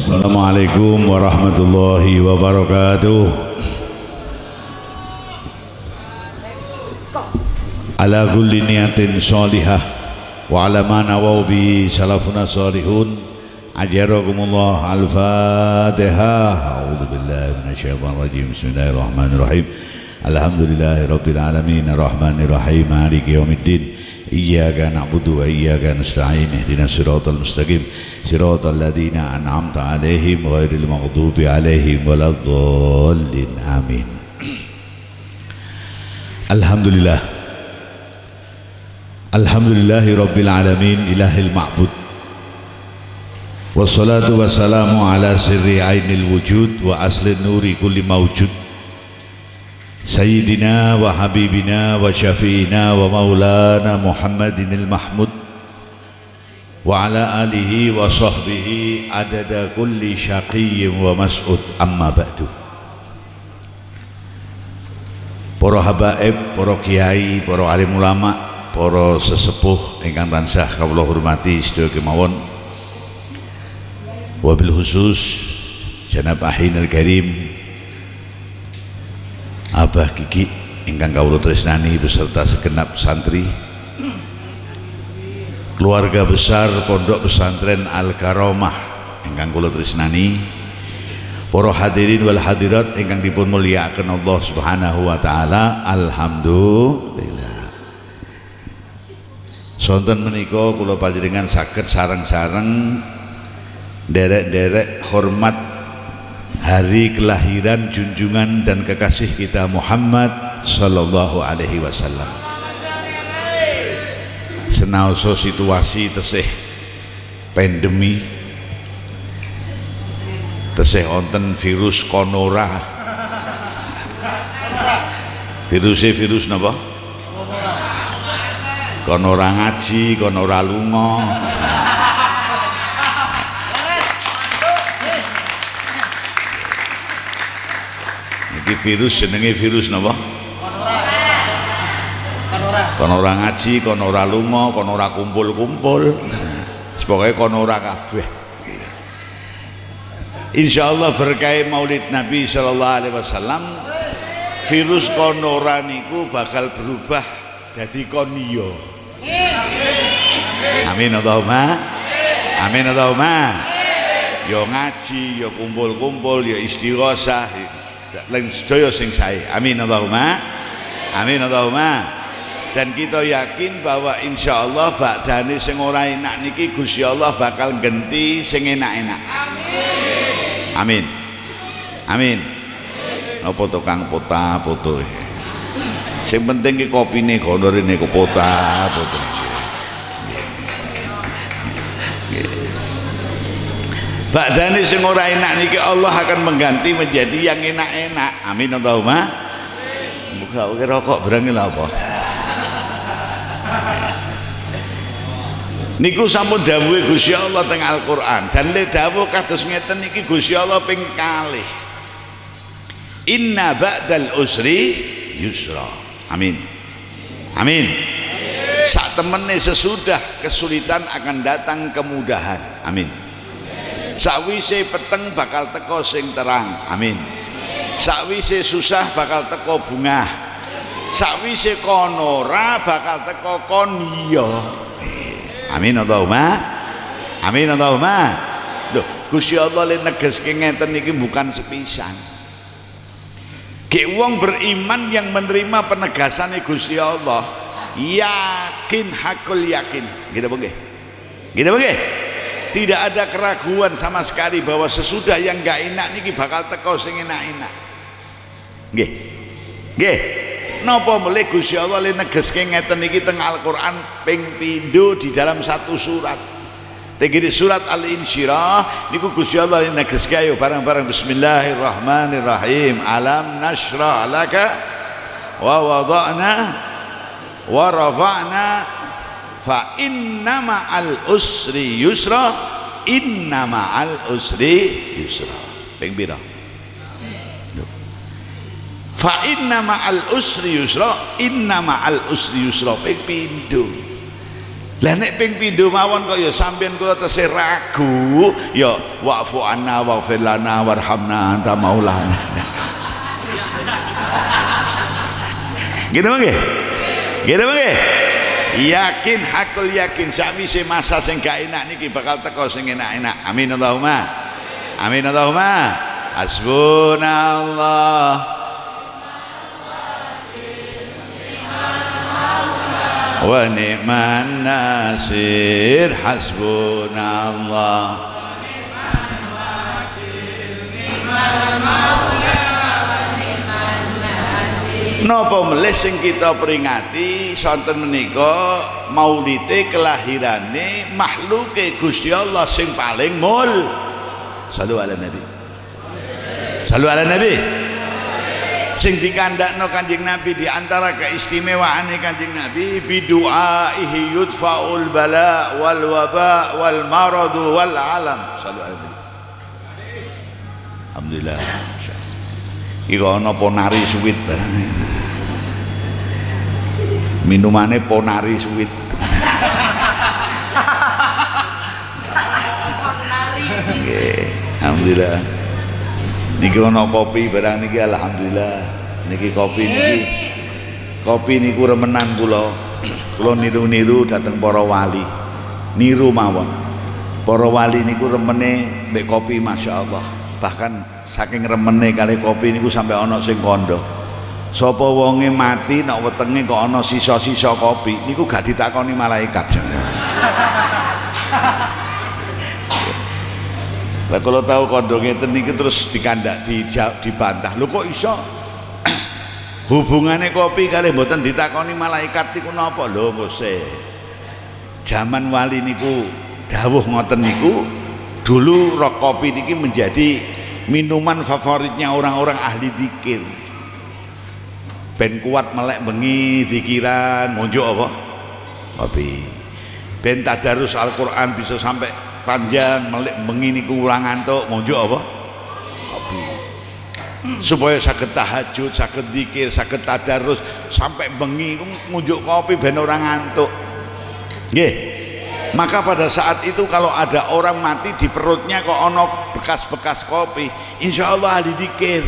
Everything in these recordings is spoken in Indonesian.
Assalamualaikum warahmatullahi wabarakatuh. Ala kulli niyatin sholihah wa ala ma nawaw bi salafuna sholihun ajarakumullah. Al-Fatihah. A'udzu billahi minasyaitonir rajim. Bismillahirrahmanirrahim. Alhamdulillahi rabbil alamin arrahmanir rahim maliki yaumiddin. Iyyaka na'budu wa iyyaka nasta'in ihdinas siratal mustaqim siratal ladzina an'amta 'alaihim ghairil maghdubi 'alaihim waladdallin. Amin. Alhamdulillah. Alhamdulillahi rabbil alamin ilahil ma'bud. Wassalatu wassalamu ala sirri ainil wujud wa asli nuri kulli mawjud. Sayyidina wa habibina wa syafi'ina wa maulana Muhammadinil Mahmud wa ala alihi wa sahbihi adada kulli syaqiyyin wa mas'ud. Amma ba'du. Para habaib, para kiai, para alim ulama, para sesepuh ingkang tansah kawula hormati sedaya kemawon, wabil khusus Janab Ahinal Karim Abah Kiki ingkang kawula tresnani beserta segenap santri, keluarga besar Pondok Pesantren Al-Karomah ingkang kula tresnani, para hadirin wal hadirat ingkang dipun mulyakaken Allah Subhanahu wa taala. Alhamdulillah. Sonten menika kula panjenengan saged sareng-sareng derek-derek hormat hari kelahiran junjungan dan kekasih kita Muhammad sallallahu alaihi wasallam. Senaosa situasi tesih pandemi, tesih wonten virus konora. Virus napa? Konora ngaji, konora lunga. Virus jenenge virus napa? Konora ngaji, konora lunga, konora kumpul-kumpul. Pokoke konora kabeh. Insyaallah berkah Maulid Nabi sallallahu alaihi wasallam, virus konora niku bakal berubah dadi koniyo. Amin Allahumma. Amin Allahumma. Yo ngaji, yo kumpul-kumpul, yo istighosah. Lain sedaya sing sae. Amin Allahumma. Amin Allahumma. Dan kita yakin bahwa insyaallah badane sing ora enak niki Gusti Allah bakal genti sing enak-enak. Amin. Amin. Napa tukang foto. Sing penting ki kopine gonorene kok foto. Badane sing ora enak niki Allah akan mengganti menjadi yang enak-enak. Amin Allahumma. Muga rokok berangil apa? Niku sampun dawuhe Gusti Allah teng Al-Qur'an, dan le dawuh kados ngeten niki Gusti Allah ping kalih. Inna ba'dal usri yusra. Amin. Amin. Sak temene sesudah kesulitan akan datang kemudahan. Amin. Sakwise peteng bakal teko sing terang. Amin. Sakwise susah bakal teko bungah. Sakwise konora bakal teko koniyo. Amin Allahumma. Amin Allahumma. Loh, Gusti Allah le negeske ngeten iki bukan sepisan. Ki wong beriman yang menerima penegasane Gusti Allah, yakin hakul yakin. Gitu nggih. Gitu nggih. Tidak ada keraguan sama sekali bahwa sesudah yang gak enak niki bakal teko sing enak-enak. Nggih. Nggih. Napa mulih Gusti Allah le negeske ngeten niki teng Al-Qur'an ping pindho di dalam satu surat. Tegiri surat Al-Insyirah niku Gusti Allah le negeske ayo bareng-bareng bismillahirrahmanirrahim. Alam nashrah laka wa wada'na wa rafa'na fa inna ma'al usri yusra. Inna ma'al usri yusra. Ping pira? Fa inna ma'al usri yusra. Inna ma'al usri yusra. Ping pindho. Lah nek ping pindho mawon kok ya sampeyan kula tesih ragu, ya wa'fu anna waghfir lana warhamna anta maulana. Gitu nggih? Gitu nggih? Yakin hakul yakin sakwise masa sing gak enak niki bakal teko sing enak-enak. Amin Allahumma. Amin Allahumma. Hasbunallah wa ni'man nasir. Hasbunallah napa melih sing kita peringati sonten menika maulide kelahirane makhluke Gusti Allah sing paling mul. Shallu ala nabi. Shallu ala nabi. Sing dikandakno Kanjeng Nabi di antara keistimewaane Kanjeng Nabi bidu'aihi yudfa'ul bala wal waba wal maradu wal alam. Shallu ala nabi. Alhamdulillah. Iki ana ponari suwit. Minumane ponari suwit. Alhamdulillah. Niki ana kopi barang niki alhamdulillah. Niki kopi niku remenan kula. Kula niru-niru dhateng para wali. Niru mawon. Para wali niku remene mbek kopi masyaallah. Bahkan saking remene kali kopi niku sampai ana sing kandha. Sapa wonge mati nek wetenge kok ana sisa-sisa kopi niku gak ditakoni malaikat. Lah kalau tahu kandha ngeten niki terus dikandak dibantah. Lho kok iso? Hubungane kopi kali mboten ditakoni malaikat niku napa? Lho ngose. Zaman wali niku dawuh ngoten niku dulu rok kopi niki menjadi minuman favoritnya orang-orang ahli zikir. Ben kuat melek bengi dikiran ngunjuk apa? Kopi. Ben tadarus Al-Qur'an bisa sampai panjang melek bengi niku ora ngantuk ngunjuk apa? Kopi. Supaya saged tahajud, saged zikir, saged tadarus sampai bengi ngunjuk kopi ben ora ngantuk. Nggih. Maka pada saat itu kalau ada orang mati di perutnya kok ono bekas-bekas kopi, insya Allah ahli zikir.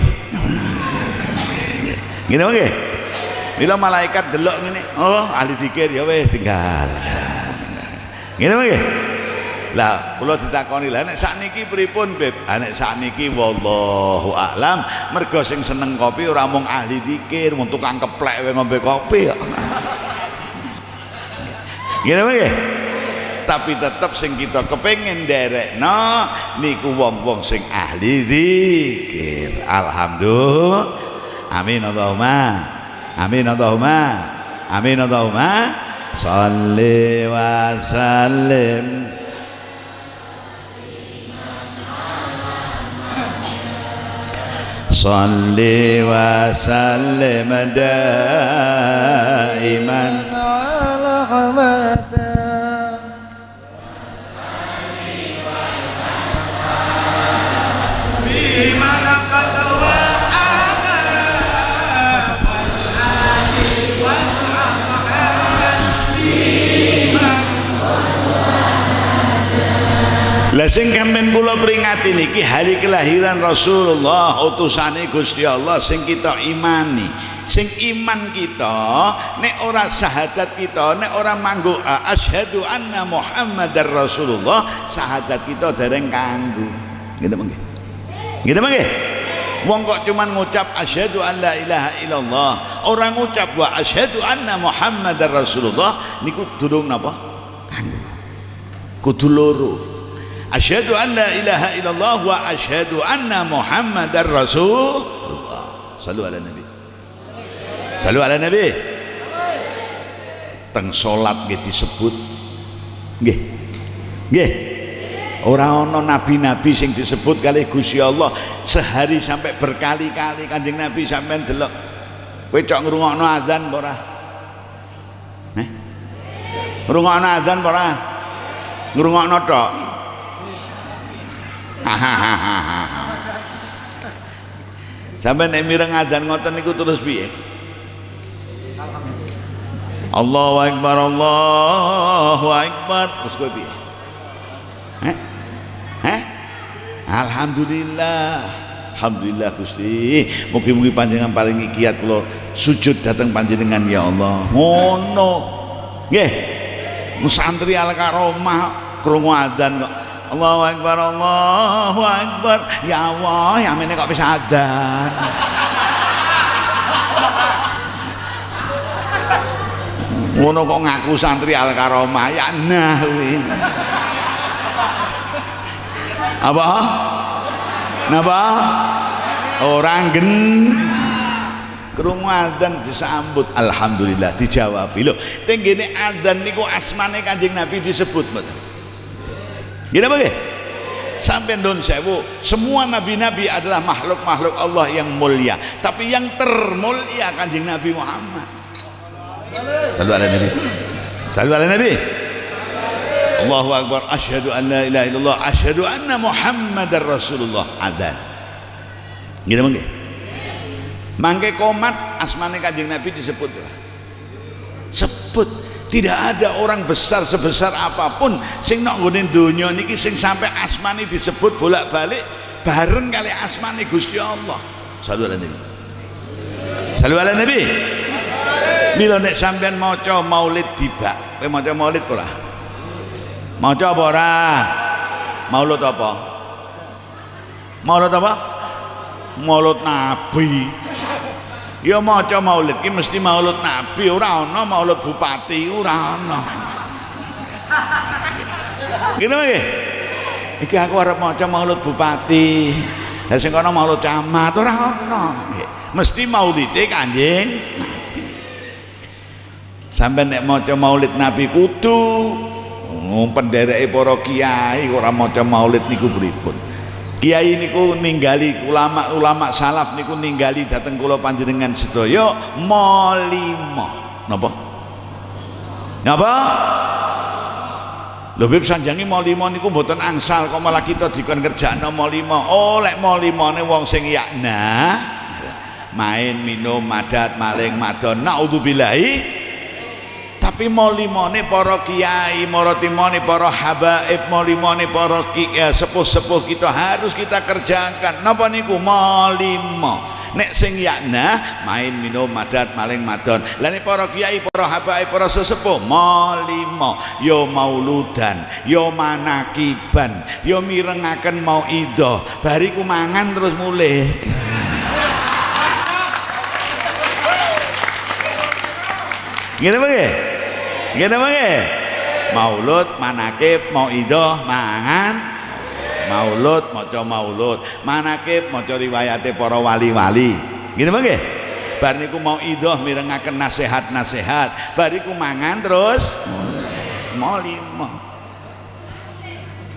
Gini oke? Bila malaikat delok ngene, oh ahli zikir ya wis tinggal. Gini oke? Lah kula ditakoni lah nek sakniki pripun Beb? Nek sakniki wallahu a'lam, mergo sing seneng kopi ora mung ahli zikir, mung tukang keplek wae ngombe kopi kok. Gini oke? Tapi tetap sing kita kepengen derekno niku wong-wong sing ahli zikir. Alhamdulillah. Amin Allahumma. Amin Allahumma. Amin Allahumma. Shalli wa sallim. Shalli wa sallim daiman ala hamata. Lah sing kampen kula peringati niki hari kelahiran Rasulullah utusane Gusti Allah sing kita imani. Sing iman kita nek ora syahadat kita nek ora manggo asyhadu anna Muhammadar Rasulullah, syahadat kita dereng kanggo. Ngene mengke. Ngene mengke. Wong kok cuman ngucap asyhadu an la ilaha illallah, orang ngucap wa asyhadu anna Muhammadar Rasulullah niku durung napa? Kanggo. Kudu loro. Asyhadu an la ilaha illallah wa asyhadu anna Muhammadar Rasulullah. Shallu ala nabi. Shallu ala nabi. Teng salat nggih disebut. Nggih. Nggih. Ora ana nabi-nabi sing disebut kali Gusti Allah sehari sampai berkali-kali. Kanjeng Nabi sampean delok. Kowe cok ngrungokno azan apa ora? Ngrungokno azan apa ora? Ngrungokno tok. Sampai nek mireng adzan ngoten niku terus piye? Allahu Akbar, Allahu Akbar. Terus kowe piye? Alhamdulillah. Alhamdulillah Gusti. Mugi-mugi panjenengan paringi kiat kula sujud dateng panjenengan ya Allah. Ngono. Nggih. Santri Al Karomah krungu adzan kok. Allahu Akbar, Allahu Akbar. Ya Allah, ya mene kok bisa adzan. Ngono kok ngaku santri Al Karomah ya nah kuwi. Apa? Napa? Orang gen krungu adzan disambut alhamdulillah dijawab. Lho, teng ngene adzan niku asmane Kanjeng Nabi disebut mboten? Gini apa nggih? Sampai don sewu, semua nabi-nabi adalah makhluk-makhluk Allah yang mulia, tapi yang termulia Kanjeng Nabi Muhammad. Sallu ala Nabi. Sallu ala Nabi. Allahu Akbar, asyhadu an la ilaha illallah, asyhadu anna Muhammadar Rasulullah. Adzan. Gini apa nggih? Mangke komat asmane Kanjeng Nabi disebut. Sebut. Tidak ada orang besar sebesar apapun sing nok nggone donya niki sing sampai asmane disebut bolak-balik bareng kali asmane Gusti Allah. Sallu ala Nabi. Sallu ala Nabi. Mila nek sampean maca maulid tiba, kowe maca maulid ora? Maca apa ora? Maulud apa? Maulud apa? Maulud Nabi. Ya maca maulid ki mesti maulud Nabi, ora ana maulud bupati, ora ana. Gini nggih. Iki aku arep maca maulud bupati. Lah sing kono maulud camat ora ana. Mesti maulide Kanjeng Nabi. Sampai nek maca maulid Nabi kudu pendereke para kiai ora maca maulid niku pripun. Kiai niku ninggali ulama salaf niku ninggali dateng kula panjenengan sedaya molimo. Napa? Napa? Lho bib sanjangi molimo niku mboten angsal kok malah kita dikon kerjakno molimo. Oh lek molimone wong sing yakna main minum madat maling madon naudzubillahi. Tapi molimone para kiai, morotimone para habaib, molimone para sepuh-sepuh kita harus kita kerjakan. Napa niku molimo? Nek sing yakna main minum madat maling madon. Lah nek para kiai, para habaib, para sesepuh molimo, yo mauludan, yo manakiban, yo mirengaken mauidhah. Bariku mangan terus mulih. Ngene apa nggih? Ngene apa nggih? Maulud, manakib, mauidhah, mangan. Maulud, maca maulud, manakib, maca riwayate para wali-wali. Ngene apa nggih? Bar niku mauidhah mirengaken nasihat-nasihat, bariku mangan terus molimo.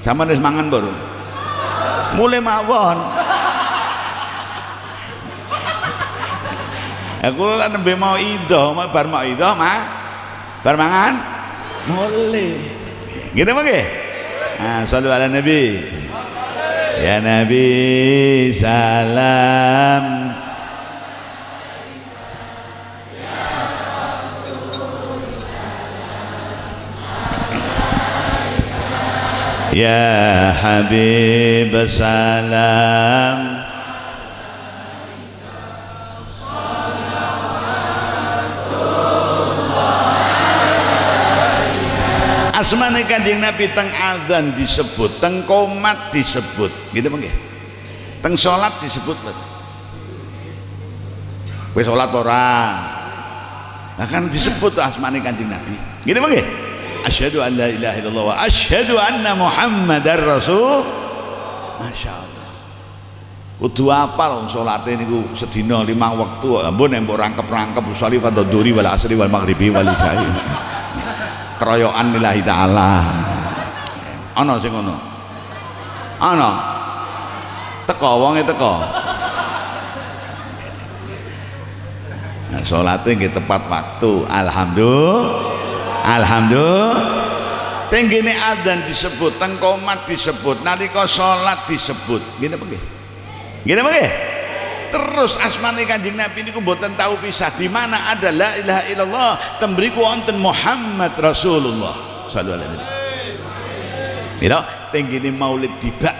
Sampeyan wis mangan baru? Mulai mawon. Aku lah nembe mau idoh, bar mau idoh bar mangan mulai. Gini apa nggih? Nah, sallu ala Nabi. Ya Nabi salam. Ya Habib salam. Asmane Kanjeng Nabi teng adzan disebut, teng qomat disebut, gitu mengke. Teng salat disebut. Kowe salat ora? Lah kan disebut asmane Kanjeng Nabi. Gitu mengke. Asyhadu an la ilaha illallah wa asyhadu anna Muhammadar Rasul. Masyaallah. Kudu apal wong salate niku sedina 5 wektu. Ampun nek mbok rangkep-rangkep usolli fadhuri wal asri wal maghribi wal isya'i. Keroyokan lillahi ta'ala. Ana sing ngono. Ana. Teko wonge teko. Nah, salate nggih tepat waktu. Alhamdulillah. Tenggene adzan disebut, teng qomat disebut, nalika salat disebut. Ngene apa nggih? Ngene apa nggih? Terus asmane Kanjeng Nabi niku mboten tahu pisah. Di mana ada la ilaha illallah tembriku wonten Muhammad Rasulullah sallallahu alaihi wasallam. Mira tenggene maulid dibak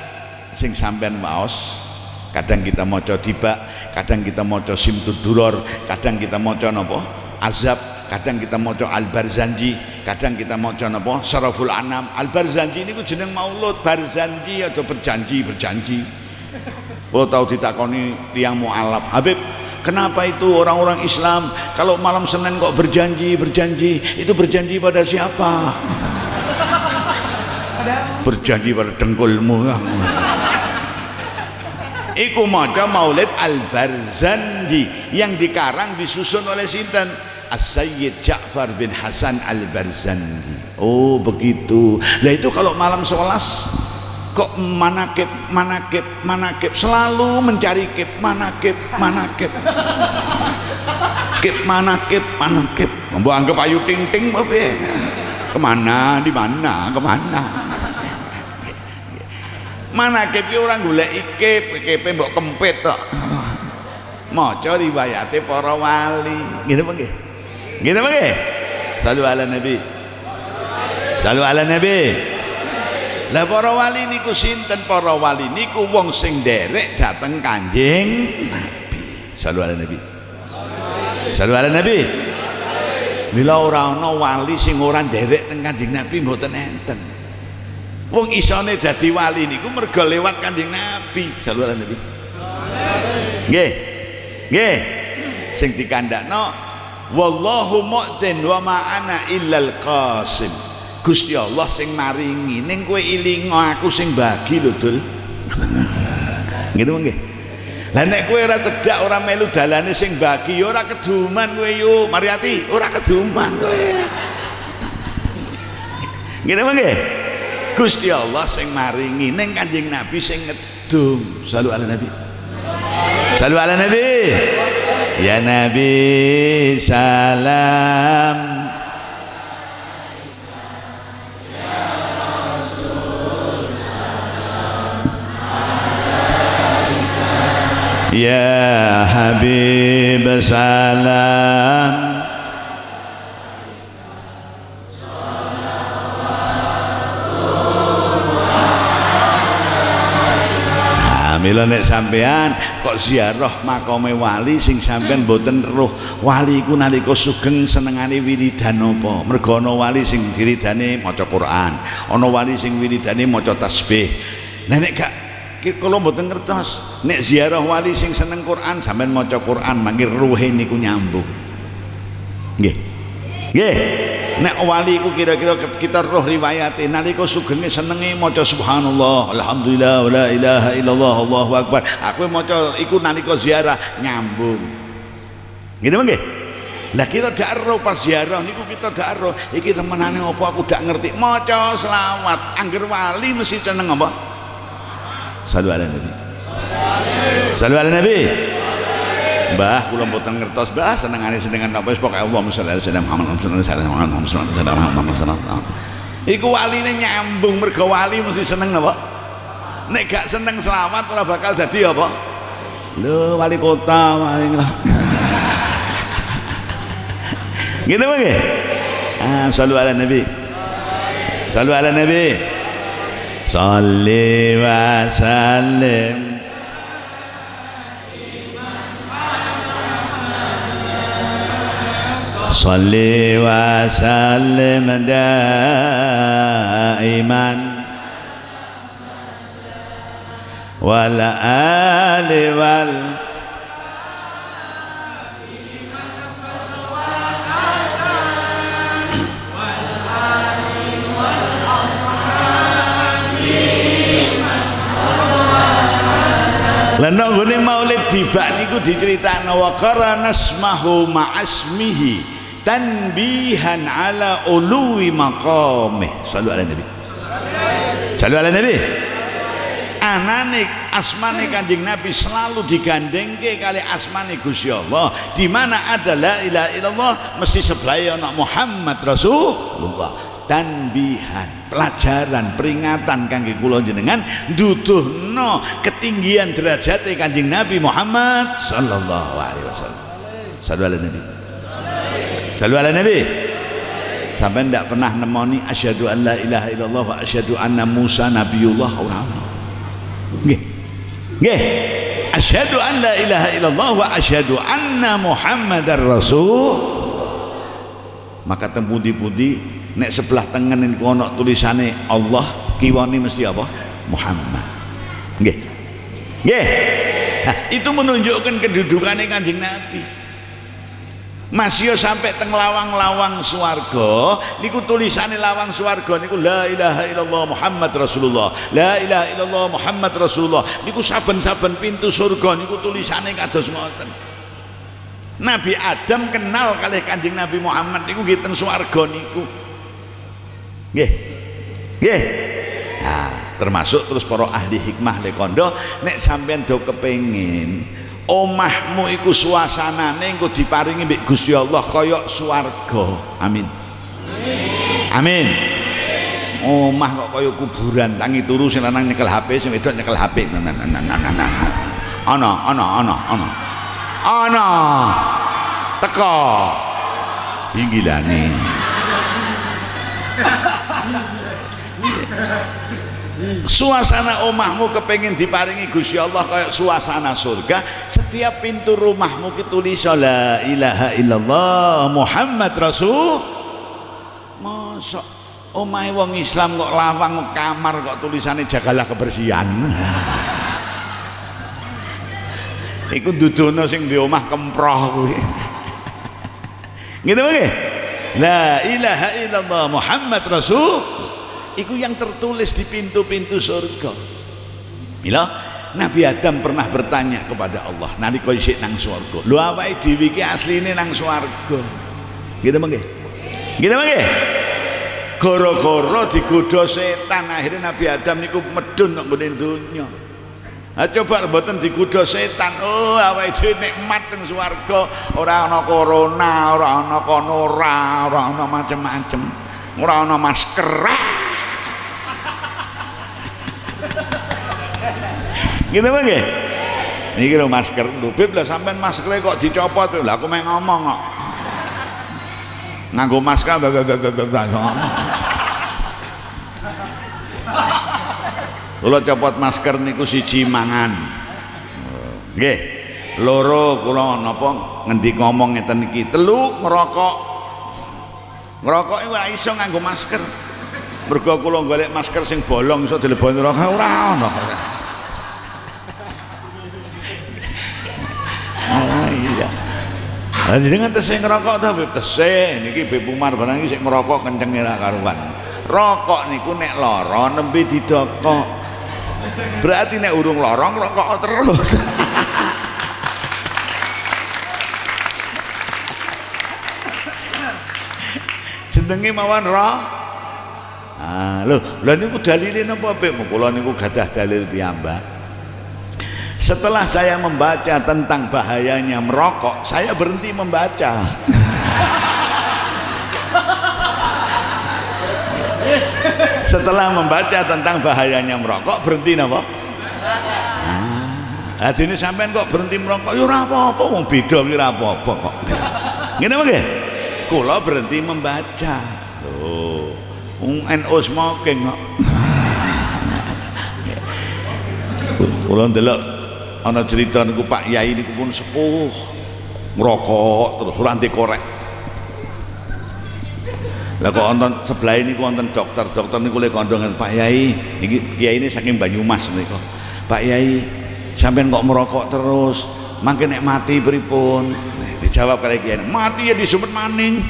sing sampean waos. Kadang kita maca dibak, kadang kita maca Simtud Duror, kadang kita maca napa? Azab, kadang kita maca Al-Barzanji, kadang kita maca napa? Saraful Anam. Al-Barzanji niku jeneng maulud. Barzanji aja berjanji. Kalau tahu ditakoni tiyang mualaf, Habib, kenapa itu orang-orang Islam kalau malam Senin kok berjanji? Itu berjanji pada siapa? Berjanji pada dengkulmu. Iku maca maulid Al-Barzanji yang dikarang disusun oleh sinten? As-Sayyid Ja'far bin Hasan Al-Barzanji. Oh begitu. Lah itu kalau malam 11 kok manakib selalu mencari kib manakib mbok anggap Ayu Ting Ting piye? Kemana manakib ki ora golek kipe mbok kempit tok. Maca riwayate para wali. Ngene apa nggih? Sallu ala nabi. Lah para wali niku sinten? Para wali niku wong sing nderek dateng Kanjeng Nabi. Sallu ala nabi. Mila ora ana wali sing ora nderek teng Kanjeng Nabi mboten enten. Wong isone dadi wali niku mergo lewat Kanjeng Nabi. Sallu ala nabi. Nggih. Sing dikandakno wallahu mu'tin wa ma ana illal qasim. Gusti Allah sing maringi, ning kowe ilingo aku sing bagi lho, Dul. Gitu nggih. Lah nek kowe ora cedak, ora melu dalane sing bagi, ya ora keduman kowe yo, Mariati, ora keduman kowe. Gitu nggih. Gusti Allah sing maringi, ning Kanjeng Nabi sing ngedum. Sallu ala nabi. Ya Nabi salam. Ya Habib salam. Mila nek sampean kok ziarah makame wali sing sampean mboten roh wali iku nalika sugeng senengane wiridan apa? Mergo ana wali sing wiridane maca Quran, ana wali sing wiridane maca tasbih. Nah nek gak kula mboten ngertos, nek ziarah wali sing seneng Quran sampean maca Quran mangke ruhe niku nyambung. Nggih. Nek wali iku kira-kira kita roh riwayate nalika sugenge senenge maca subhanallah alhamdulillah wala ilaha illallah Allahu akbar. Aku maca iku nalika ziarah nyambung. Ngene nggih. Lah kita dak roh pas ziarah niku kita dak roh iki remenane apa aku dak ngerti. Maca selawat angger wali mesti seneng apa? Sallu ala nabi. Mbah kula mboten ngertos Mbah senengane apa wis pokoke Allahumma sholli ala sayyidina Muhammad iku waline nyambung mergo wali mesti seneng napa nek gak seneng selawat ora bakal dadi apa lho wali kota wali gitu nggih sallu ala nabi salli wa sallim salli wa sallim daiman wal ali wal lan nggone maulid dibak niku diceritakno wa qarana asmahu ma'asmihi tanbihan ala uluwi maqamih. Sallu ala nabi. Anane asmane Kanjeng Nabi selalu digandengke kali asmane Gusti Allah. Di mana ada la ilaha illallah mesti sebelah ana Muhammad Rasulullah. tanbihan, pelajaran, peringatan kangge kula jenengan duduhno ketinggian derajate Kanjeng Nabi Muhammad sallallahu alaihi wasallam. Sallu ala Nabi. Sallu ala Nabi. Sampai ndak pernah nemoni asyhadu an la ilaha illallah wa asyhadu anna Musa nabiyullah ora ono. Nggih. Nggih. Asyhadu an la ilaha illallah wa asyhadu anna Muhammadar Rasul. Maka tempundi-pundi nek sebelah tengen niku ana tulisane Allah, kiwane mesti apa? Muhammad. Nggih. Nggih. Nah, itu menunjukkan kedudukannya Kanjeng Nabi. Masih sampai teng lawang-lawang swarga niku tulisane lawang swarga niku la ilaha illallah Muhammad Rasulullah, la ilaha illallah Muhammad Rasulullah. Niku saben-saben pintu surga niku tulisane kados ngoten. Nabi Adam kenal kalih Kanjeng Nabi Muhammad niku nggih teng swarga niku. Nggih. Nggih. Nah, termasuk terus para ahli hikmah lekondo nek sampean do kepengin omahmu iku suasanane engko diparingi mbek Gusti Allah kaya swarga. Amin. Amin. Omah kok kaya kuburan, tangi turu sing lanang nyekel HP, sing wedok nyekel HP. Ana. Teko. Inggilane. Suasana omahmu kepengin diparingi Gusti Allah kayak suasana surga. Setiap pintu rumahmu ditulis la ilaha illallah Muhammad Rasul. Masa omahe wong Islam kok lawang kamar kok tulisannya jagalah kebersihan. Iku dudono sing di omah kemproh kuwi. Ngene wae. La ilaha illallah Muhammad Rasul. Iku yang tertulis di pintu-pintu surga. Mila Nabi Adam pernah bertanya kepada Allah nalika isih nang swarga. Lho awake dhewe iki asline nang swarga. Nggih mengke. Nggih mengke. Gara-gara digodha setan akhirnya Nabi Adam niku medun nang nggone donya. Ha coba mboten digodha setan. Oh awake dhewe nikmat teng swarga, ora ana corona, ora ana konora, ora ana macem-macem. Ora ana masker. Gitu bang ya? Ini kira masker lubib lah sampean maskernya kok dicopot lah aku main ngomong kok nganggo masker kalau copot masker niku siji mangan nggih loro kula napa ngendi ngomong ngeten iki telu ngerokok iku ora iso nganggo masker mergo kula golek masker sing bolong iso dileboni rokok ora ono. Iya. Lah jenengan tesih ngerokok ta Beb? Tesih niki Beb Umar barang iki sik ngerokok kencenge ra karuan. Rokok niku nek lara nembe didokok. Berarti nek urung lara ngerokok terus. Jenenge mawon lho niku dalile napa Beb? Kula niku gadah dalil piyambak. Setelah saya membaca tentang bahayanya merokok, saya berhenti membaca. Setelah membaca tentang bahayanya merokok, berhenti napa? Ini sampean kok berhenti merokok? Ya ora apa-apa, wong beda iki ora apa-apa kok. Ngene nggih? Kula berhenti membaca. Oh, NU smoking kok. Kula ndelok ana cerita niku Pak Yai niku pun sepuh ngerokok terus ora anti korek. Lah kok wonten sebelah niku wonten dokter niku le kandhangan Pak Yai iki Kiai ini saking Banyumas menika. Pak Yai sampean kok merokok terus mangke nek mati pripun? Dijawab kali Kiai mati ya disumet maning.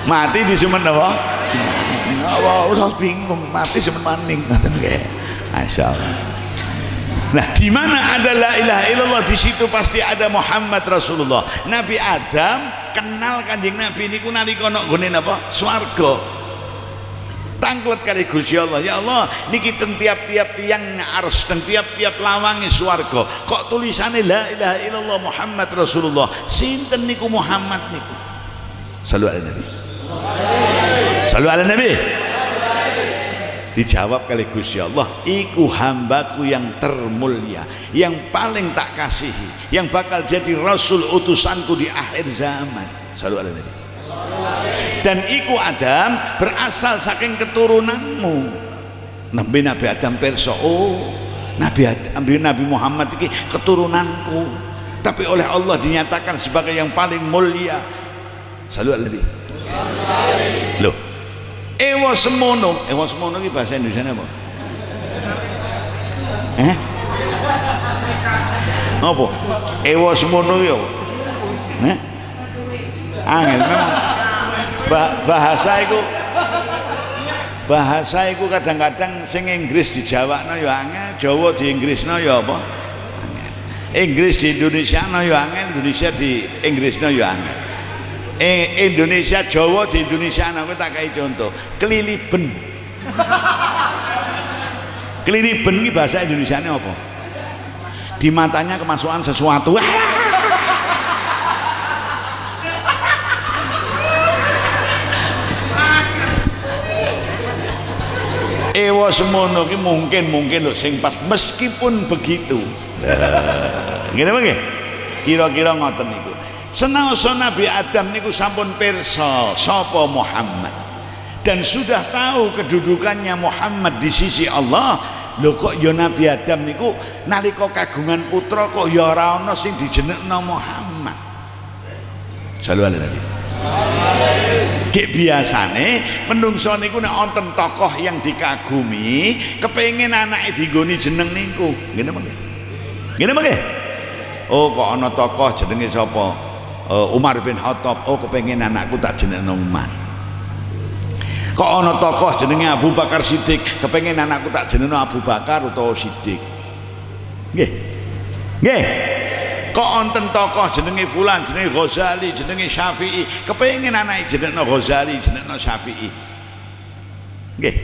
Mati di semen apa? Usah bingung, mati semen maning ngoten nggih. Masyaallah. Nah, di mana ada la ilaha illallah di situ pasti ada Muhammad Rasulullah. Nabi Adam kenal Kanjeng Nabi niku nalika ana nggone napa? Swarga. tanglet kali Gusti Allah. Ya Allah, niki teng tiap-tiap tiang ars, teng tiap-tiap lawange swarga kok tulisane la ilaha illallah Muhammad Rasulullah. Sinten niku Muhammad niku? Shallu ala Nabi. Shallu ala Nabi. Dijawab kali Gusti Allah, iku hambaku yang termulia, yang paling tak kasihi, yang bakal jadi rasul utusanku di akhir zaman. Shallu ala Nabi. Dan iku Adam berasal saking keturunanmu. Nabi Adam perso, oh Nabi Muhammad ini keturunanku, tapi oleh Allah dinyatakan sebagai yang paling mulia. Shallu ala Nabi. Loh, ewa semono ini bahasa Indonesia apa? Apa? Ewa semono ya? Angel memang bahasa itu kadang-kadang sing Inggris di Jawa no ya angel, Jawa di Inggris no ya apa? Angel. Inggris di Indonesia no ya angel, Indonesia di Inggris no ya angel. Indonesia Jawa di Indonesia no, tak kayak contoh keliliben. Keliliben ini bahasa Indonesia ini apa? Di matanya kemasukan sesuatu. Ewa semono ki mungkin lho sing pas, meskipun begitu. Ngene apa nggih? Kira-kira ngoten niku. Senaosa Nabi Adam niku sampun pirsa sapa Muhammad dan sudah tahu kedudukannya Muhammad di sisi Allah. Lho kok ya Nabi Adam niku nalika kagungan putra kok ya ora ana sing dijenengno Muhammad. Shallu ala Nabi. Kayak biasane menungso niku nek wonten tokoh yang dikagumi kepengin anake digoni jeneng niku. Ngene apa nggih? Ngene apa nggih? Oh kok ana tokoh jenenge sapa? Umar bin Khattab. Oh kepengin anakku tak jenengno Umar. Kok ana tokoh jenenge Abu Bakar Siddiq, kepengin anakku tak jenengno Abu Bakar utawa Siddiq. Nggih. Nggih. Kok wonten tokoh jenenge fulan, jenenge Ghazali, jenenge Syafi'i, kepengin anake jenengno Ghazali, jenengno Syafi'i. Nggih.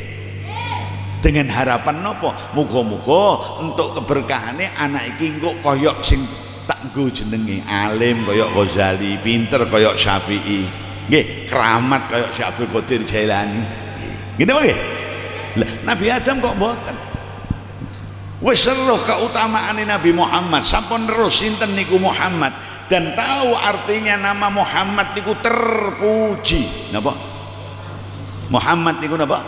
Dengan harapan napa? Muga-muga untuk keberkahane anak iki engko kaya sing tak nggo jenenge, alim kaya Ghazali, pinter kaya Syafi'i. Nggih, keramat kaya Syekh Abdul Qadir Jailani. Ngene apa nggih? Lah Nabi Adam kok mboten. Wis seruh keutamaane Nabi Muhammad, sampun terus sinten niku Muhammad, dan tahu artinya nama Muhammad niku terpuji. Napa? Muhammad niku napa?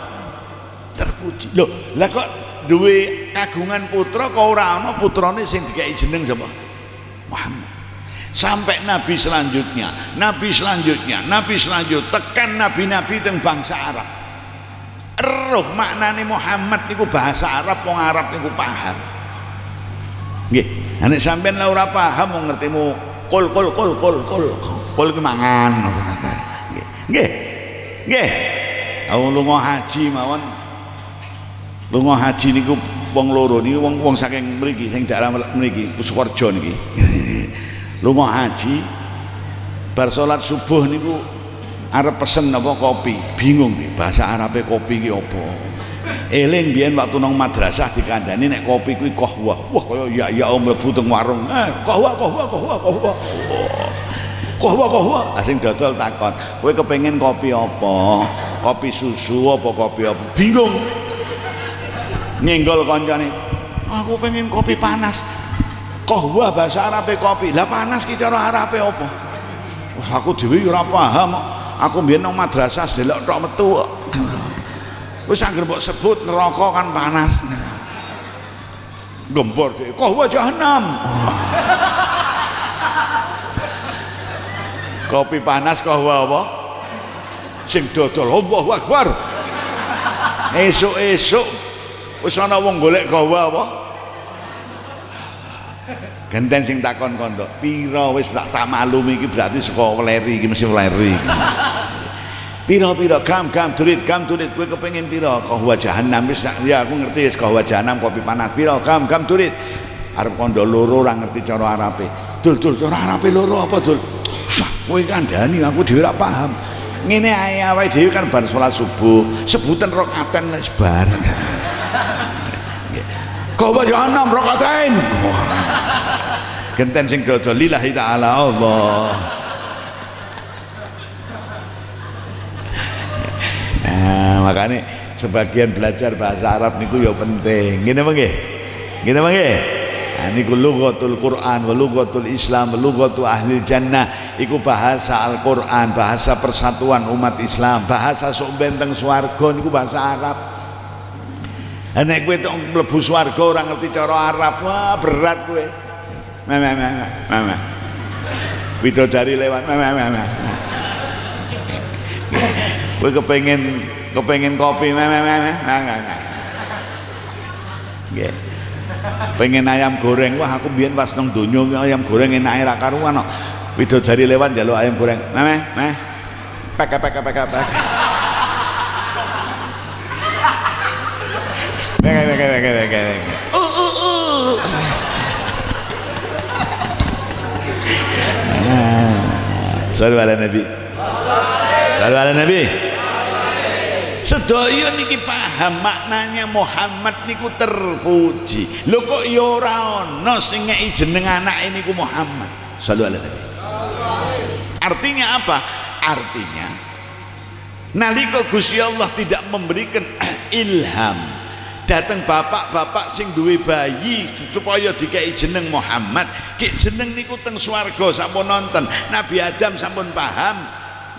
Terpuji. Loh, lah kok duwe kagungan putra kok ora ana putrane sing dikai jeneng sapa? Muhammad. Sampai nabi selanjutnya tekan nabi-nabi teng bangsa Arab. Eruh maknane Muhammad niku bahasa Arab, wong Arab niku paham. Nggih, nek sampean la ora paham wong ngertimu kul ki mangan. Nggih. Nggih. Awong lunga haji mawon. Lunga haji niku wong loro niku wong saking mriki sing daerah mriki Sukorejo niki. Lunga haji bar salat subuh niku arep pesen apa kopi, bingung nih bahasa Arabe kopi ki apa. Eling biyen waktu nang madrasah dikandani nek kopi kuwi qahwah. Wah kaya ya mlebu teng warung. Qahwah. Asing dodol takon, kowe kepengin kopi apa? Kopi susu apa kopi apa? Bingung. Nyenggol kancane. Aku pengen kopi panas. Qahwah bahasa Arabe kopi. Lah panas ki cara Arabe apa? Wah aku dhewe ora paham. Aku mbiyen nang madrasah delok tok metu. Wis anggere mbok sebut neraka kan panas. Gempor dhewe. Qahwa jahanam. Kopi panas qahwa apa? Sing dodol Allahu Akbar. Esuk-esuk wis ana wong golek qahwa apa? Genten sing takon kondo, pira wis tak maklumi iki berarti saka weleri iki mesti weleri. Pira gam durit kowe kepengin pira? Qahwa jahanam wis ya aku ngerti wis qahwa jahanam kopi panas. Pira gam durit. Arep kondo loro ora ngerti cara Arabe. Dul cara Arabe loro apa dul? Wah, kowe kandhani aku dhewe ora paham. ngene ae awake dhewe kan bar salat subuh sebutan rakaatan wis bar kok baca 6 rakaatain genten sing dodo lillahi taala Allah. Makanya sebagian belajar bahasa Arab niku ya penting. Ngene apa nggih? Ngene apa nggih? Niku lughatul Quran wa lughatul Islam wa lughatu ahli jannah. Iku bahasa Al-Quran, bahasa persatuan umat Islam, bahasa sok benteng swarga niku bahasa Arab. Nek kowe tok mlebu swarga ora ngerti cara Arab, wah berat kowe. Mama. Widodari lewat mama. Kowe kepengen kopi nggih. Pengen ayam goreng, wah aku biyen pas nang donya ayam goreng enake ra karuan kok. Widodari lewat njaluk ayam goreng. Pek. Sallu ala Nabi. Sallu ala Nabi. Sedaya niki paham maknanya Muhammad niku terpuji. Lho kok ya ora ana sing ngeki jeneng anake niku Muhammad. Sallu ala Nabi. Artinya apa? Artinya nalika Gusti Allah tidak memberikan ilham datang bapak-bapak sing duwe bayi supaya dikai jeneng Muhammad, ki jeneng niku teng swarga sampun nonton. Nabi Adam sampun paham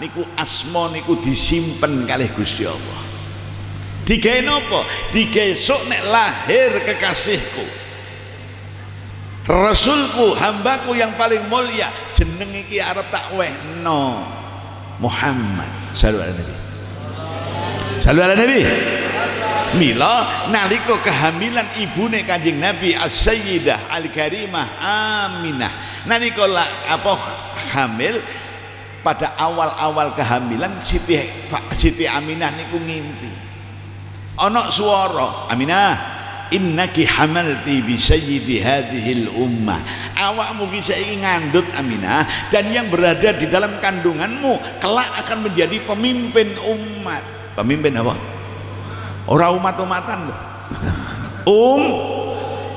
niku asma niku disimpen kalih Gusti Allah. Digawe napa? Digawe sok nek lahir kekasihku, Rasulku, hambaku yang paling mulia, jeneng iki arep tak wehno Muhammad. Sallallahu alaihi Nabi. Sallallahu alaihi Nabi. Mila nalika kehamilan ibune Kanjeng Nabi As-Sayyidah Al-Karimah Aminah, nalika hamil pada awal-awal kehamilan Siti Aminah niku ngimpi ana swara, Aminah innaki hamalti bi sayyidi hadhil ummah, awakmu ki saiki ngandut Aminah, dan yang berada di dalam kandunganmu kelak akan menjadi pemimpin umat. Pemimpin apa? Ora umat-umatan loh.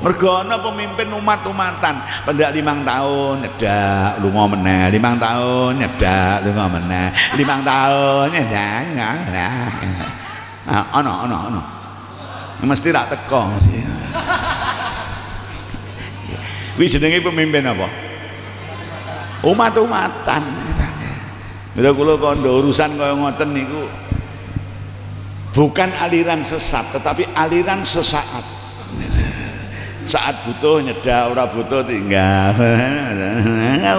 Mergo ana pemimpin umat-umatan pendak 5 tahun nyedak lunga meneh, 5 tahun nyedak lunga meneh, 5 tahun nyedak. Ana. Mesti rak teko mesti. Kuwi jenenge pemimpin apa? Umat-umatan. Lha kula kandha urusan kaya ngoten niku bukan aliran sesat tetapi aliran sesaat. Saat butuh nyedak, ora butuh tinggal.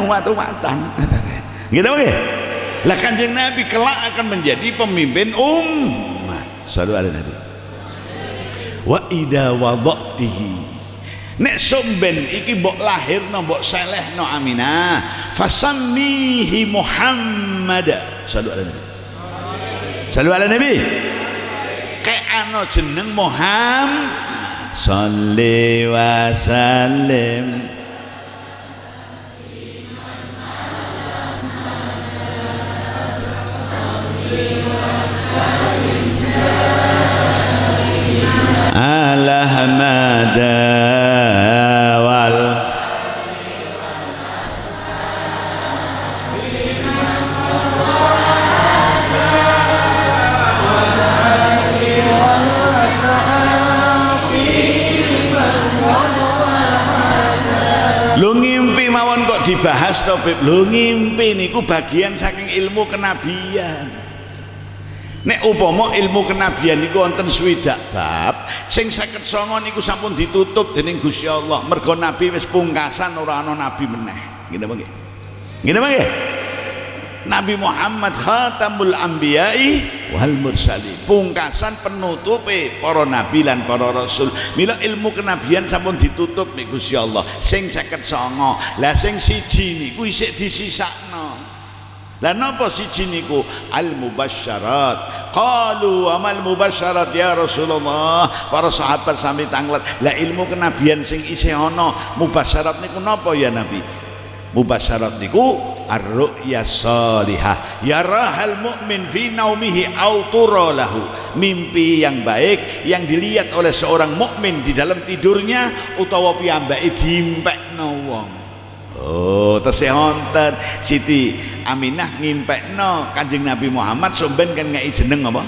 Umat-umatan. Gitu nggih? Lah Kanjeng Nabi kelak akan menjadi pemimpin umat. Sallallahu alaihi Nabi. Wa idza wada'tihi, nek somben iki mbok lahirno mbok selehno Aminah, fasammihi Muhammad. Sallallahu alaihi Nabi. Sallallahu alaihi Nabi. Ana jeneng Muhammad, sholli wa sallim ala hamada wal dibahas topik. Lho ngimpi niku bagian saking ilmu kenabian. Nek upama ilmu kenabian niku wonten 20 bab, sing 59 niku sampun ditutup dening Gusti Allah. Mergo nabi wis pungkasan, ora ana nabi meneh. Ngene apa nggih? Ngene apa nggih? Nabi Muhammad khatamul anbiya'i wal mursalin, pungkasan penutupe para nabi lan para rasul. Mila ilmu kenabian sampun ditutup nek Gusti Allah sing 59. Lah sing siji niku isih disisakno. Lah napa siji niku? Al mubasyarat. Qalu amal mubasyarat ya Rasulullah. Para sahabat sami tanglet, lah ilmu kenabian sing isih ana mubasyarat niku napa ya Nabi? Mubasyarat niku ar-ru'ya salihah yarahal mu'min fi naumihi au tura lahu, mimpi yang baik yang dilihat oleh seorang mukmin di dalam tidurnya utawa piyambake diimpekno wong. Oh, tesih wonten Siti Aminah ngimpekno Kanjeng Nabi Muhammad somben kan ngei jeneng apa?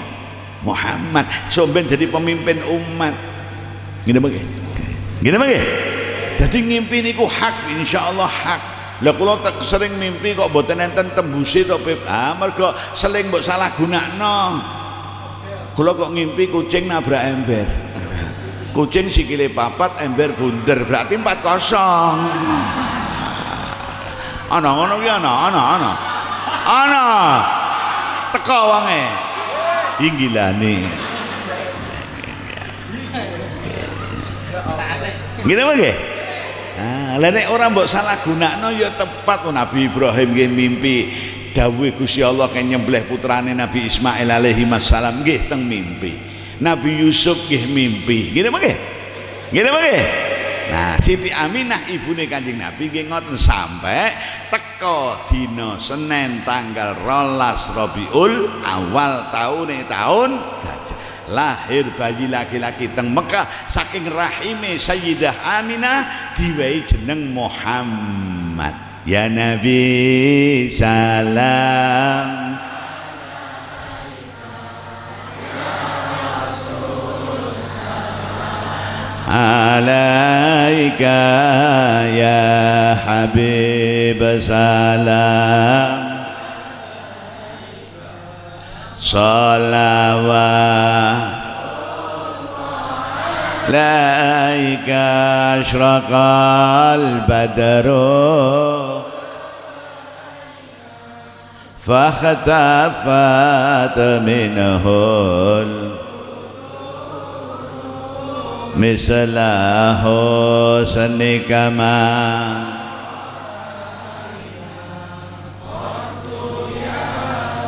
Muhammad, somben jadi pemimpin umat. Ngene mengke. Ngene mengke. Dadi ngimpi niku hak, insyaallah hak. Lah kula tak sering mimpi kok mboten enten tembuse to, Pip. Mergo seling mbok salah gunakno. Kula kok ngimpi kucing nabrak ember. Kucing sikile papat, ember bunder, berarti 4-0. Ana ngono ki ana. Teko wonge. Inggilane. Ngene wae. Lah nek ora mbok salah gunakno ya tepat. Nabi Ibrahim nggih mimpi dawuhe Gusti Allah kan nyembelih putrane Nabi Ismail alaihi wassalam nggih teng mimpi. Nabi Yusuf nggih mimpi. Ngene mengke. Ngene mengke. Nah, Siti Aminah ibune Kanjeng Nabi nggih ngoten sampai teka dina Senin tanggal 12 Rabiul Awal tahun gajah. Lahir bayi laki-laki teng Mekah saking rahime Sayyidah Aminah diwehi jeneng Muhammad. Ya Nabi salam alaika ya Habib salam salawat laika ashraqal badru fakhtafat minhul mislahu sanikama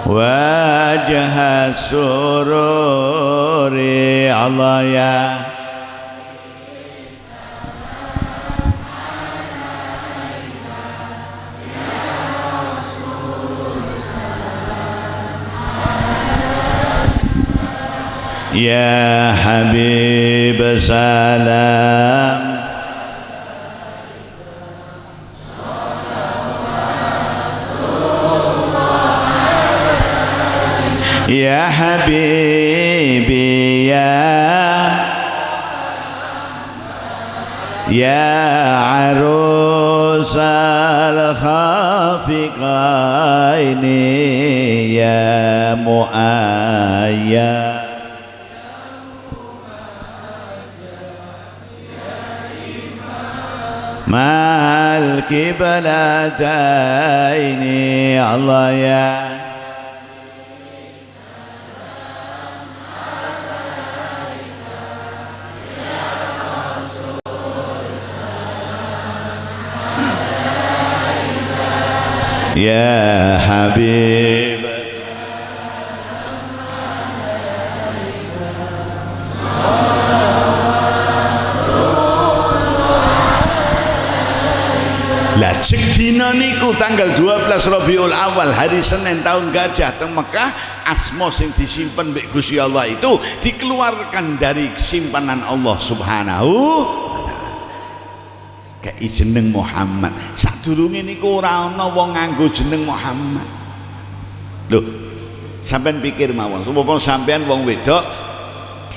wajah sururi Allah ya ya Habib salam ya Habibi ya arusal khafiqaini ya mu'ayyad mal kiblataini Allah ya ya Habib lah cek dina niku tanggal 12 Rabiul Awal hari Senin tahun gajah teng Mekah asma sing disimpen mbek Gusti Allah itu dikeluarkan dari simpanan Allah Subhanahu kei jeneng Muhammad. Sadurunge niku ora ana wong nganggo jeneng Muhammad. Lho, sampean pikir mawon, umpama sampean wong wedok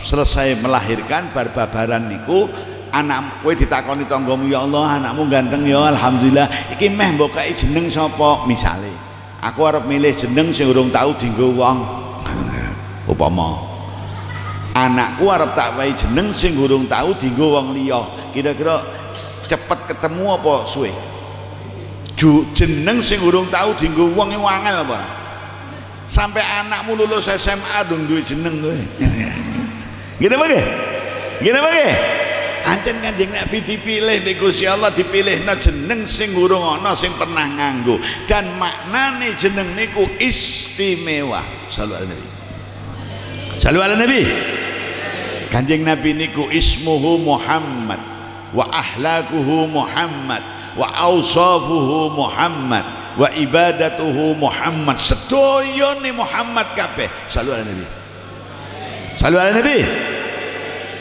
selesai melahirkan bar-babaran niku anak kowe ditakoni tanggamu, ya Allah anakmu ganteng ya alhamdulillah, iki meh mbok kei jeneng sapa misale. Aku arep milih jeneng sing urung tau dienggo wong. Upama anakku arep tak wae jeneng sing urung tau dienggo wong liya. Kira-kira cepet ketemu apa suwe? Jeneng sing urung tau dienggo wong iku angel apa? Sampai anakmu lulus SMA dong duwe jeneng kowe. Ngene apa nggih? Ngene apa nggih? Ancen Kanjeng Nabi dipilih di Gusti Allah, dipilihna jeneng sing urung ana sing pernah nganggo, dan maknane jeneng niku istimewa. Shallallahu alaihi Nabi. Shallallahu alaihi Nabi. Kanjeng Nabi niku ismuhu Muhammad wa ahlakuhu Muhammad wa awsafuhu Muhammad wa ibadatuhu Muhammad, sedayane Muhammad kabeh. Shallu ala nabi, shallu ala nabi.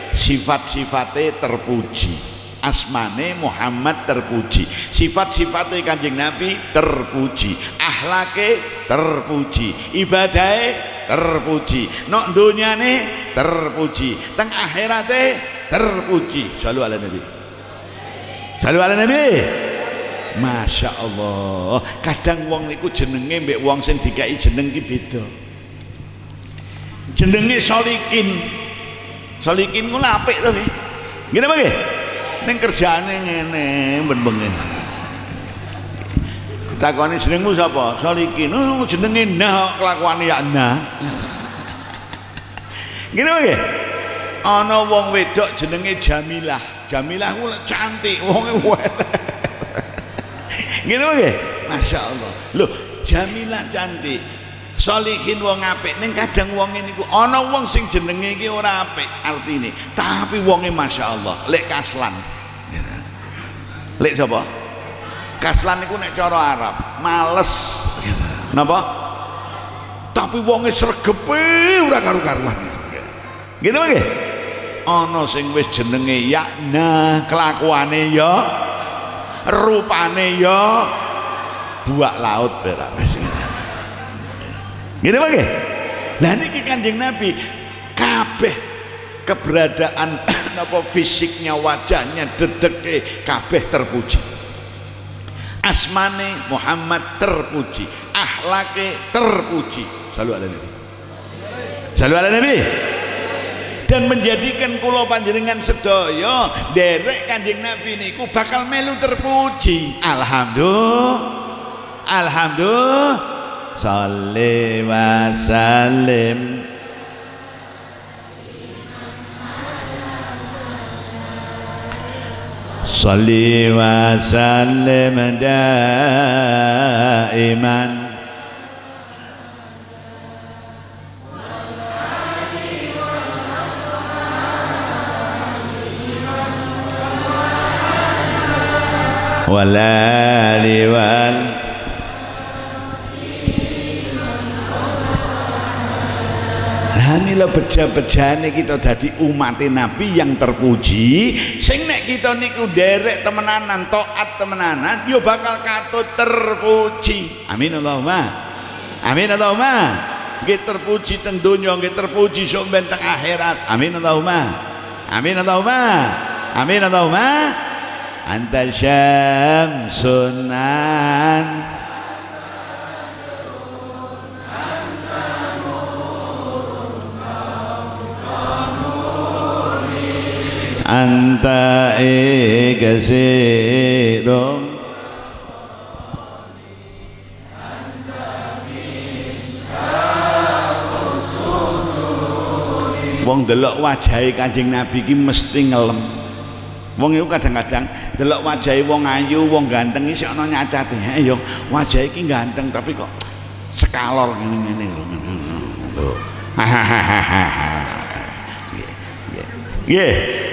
Sifat-sifatnya terpuji, asmane Muhammad terpuji, sifat-sifatnya kanjeng Nabi terpuji, akhlake terpuji, ibadahe terpuji, nok dunyane terpuji, teng akhirate terpuji. Shallu ala nabi, shallu ala nabi. Masya Allah. Kadang wong niku jenenge mbek wong sing dikai jeneng ki beda. Jenenge Solikin, Solikin ku apik to nggih. Ngene apa nggih? Ning kerjane ngene ben-bengen. Takoni jenengmu sapa? Solikin. Oh, jenenge nah kelakuane ya nah. Ngene apa nggih? Ana wong wedok jenenge Jamilah. Jamilah ku cantik, wonge welek. Ngene apa nggih? Masya Allah. Loh, Jamilah cantik, Solihin wong apik. Ning kadang wong niku ana wong sing jenenge iki ora apik artine, tapi wonge Masya Allah. Lek Kaslan. Lek sapa? Kaslan niku nek cara Arab males. Napa? Tapi wonge sregepe ora karu-karuan. Gitu nggih? Ana sing wis jenenge Yakna, kelakuane ya, rupane ya buak laut berak wis. Gitu nggih? Lah niki Kanjeng Nabi kabeh keberadaan napa fisiknya, wajahnya, dedeke kabeh terpuji. Asmane Muhammad terpuji, akhlake terpuji. Shallu ala nabi, shallu ala nabi. Dan menjadikan kula panjenengan sedaya derek Kanjeng Nabi niku bakal melu terpuji. Alhamdulillah, alhamdulillah. Shalli wa sallim Shalli wa sallim daiman walali wal Inilah beja-bejane kita dadi umat Nabi yang terpuji. Sing nek kita niku derek temenanan, taat temenanan, yo bakal katut terpuji. Amin Allahumma, amin Allahumma. Nggih terpuji teng donya, nggih terpuji sok ben teng akhirat. Amin Allahumma, amin Allahumma, amin Allahumma. Anta syamsunan anta ikasirun wong delok wajahe Kanjeng Nabi ki mesti ngelem. Wong iku kadang-kadang delok wajahe wong ayu, wong ganteng iki ana nyacate. Ya wajahe iki ganteng tapi kok sekalor ngene-ngene lho. Nggih.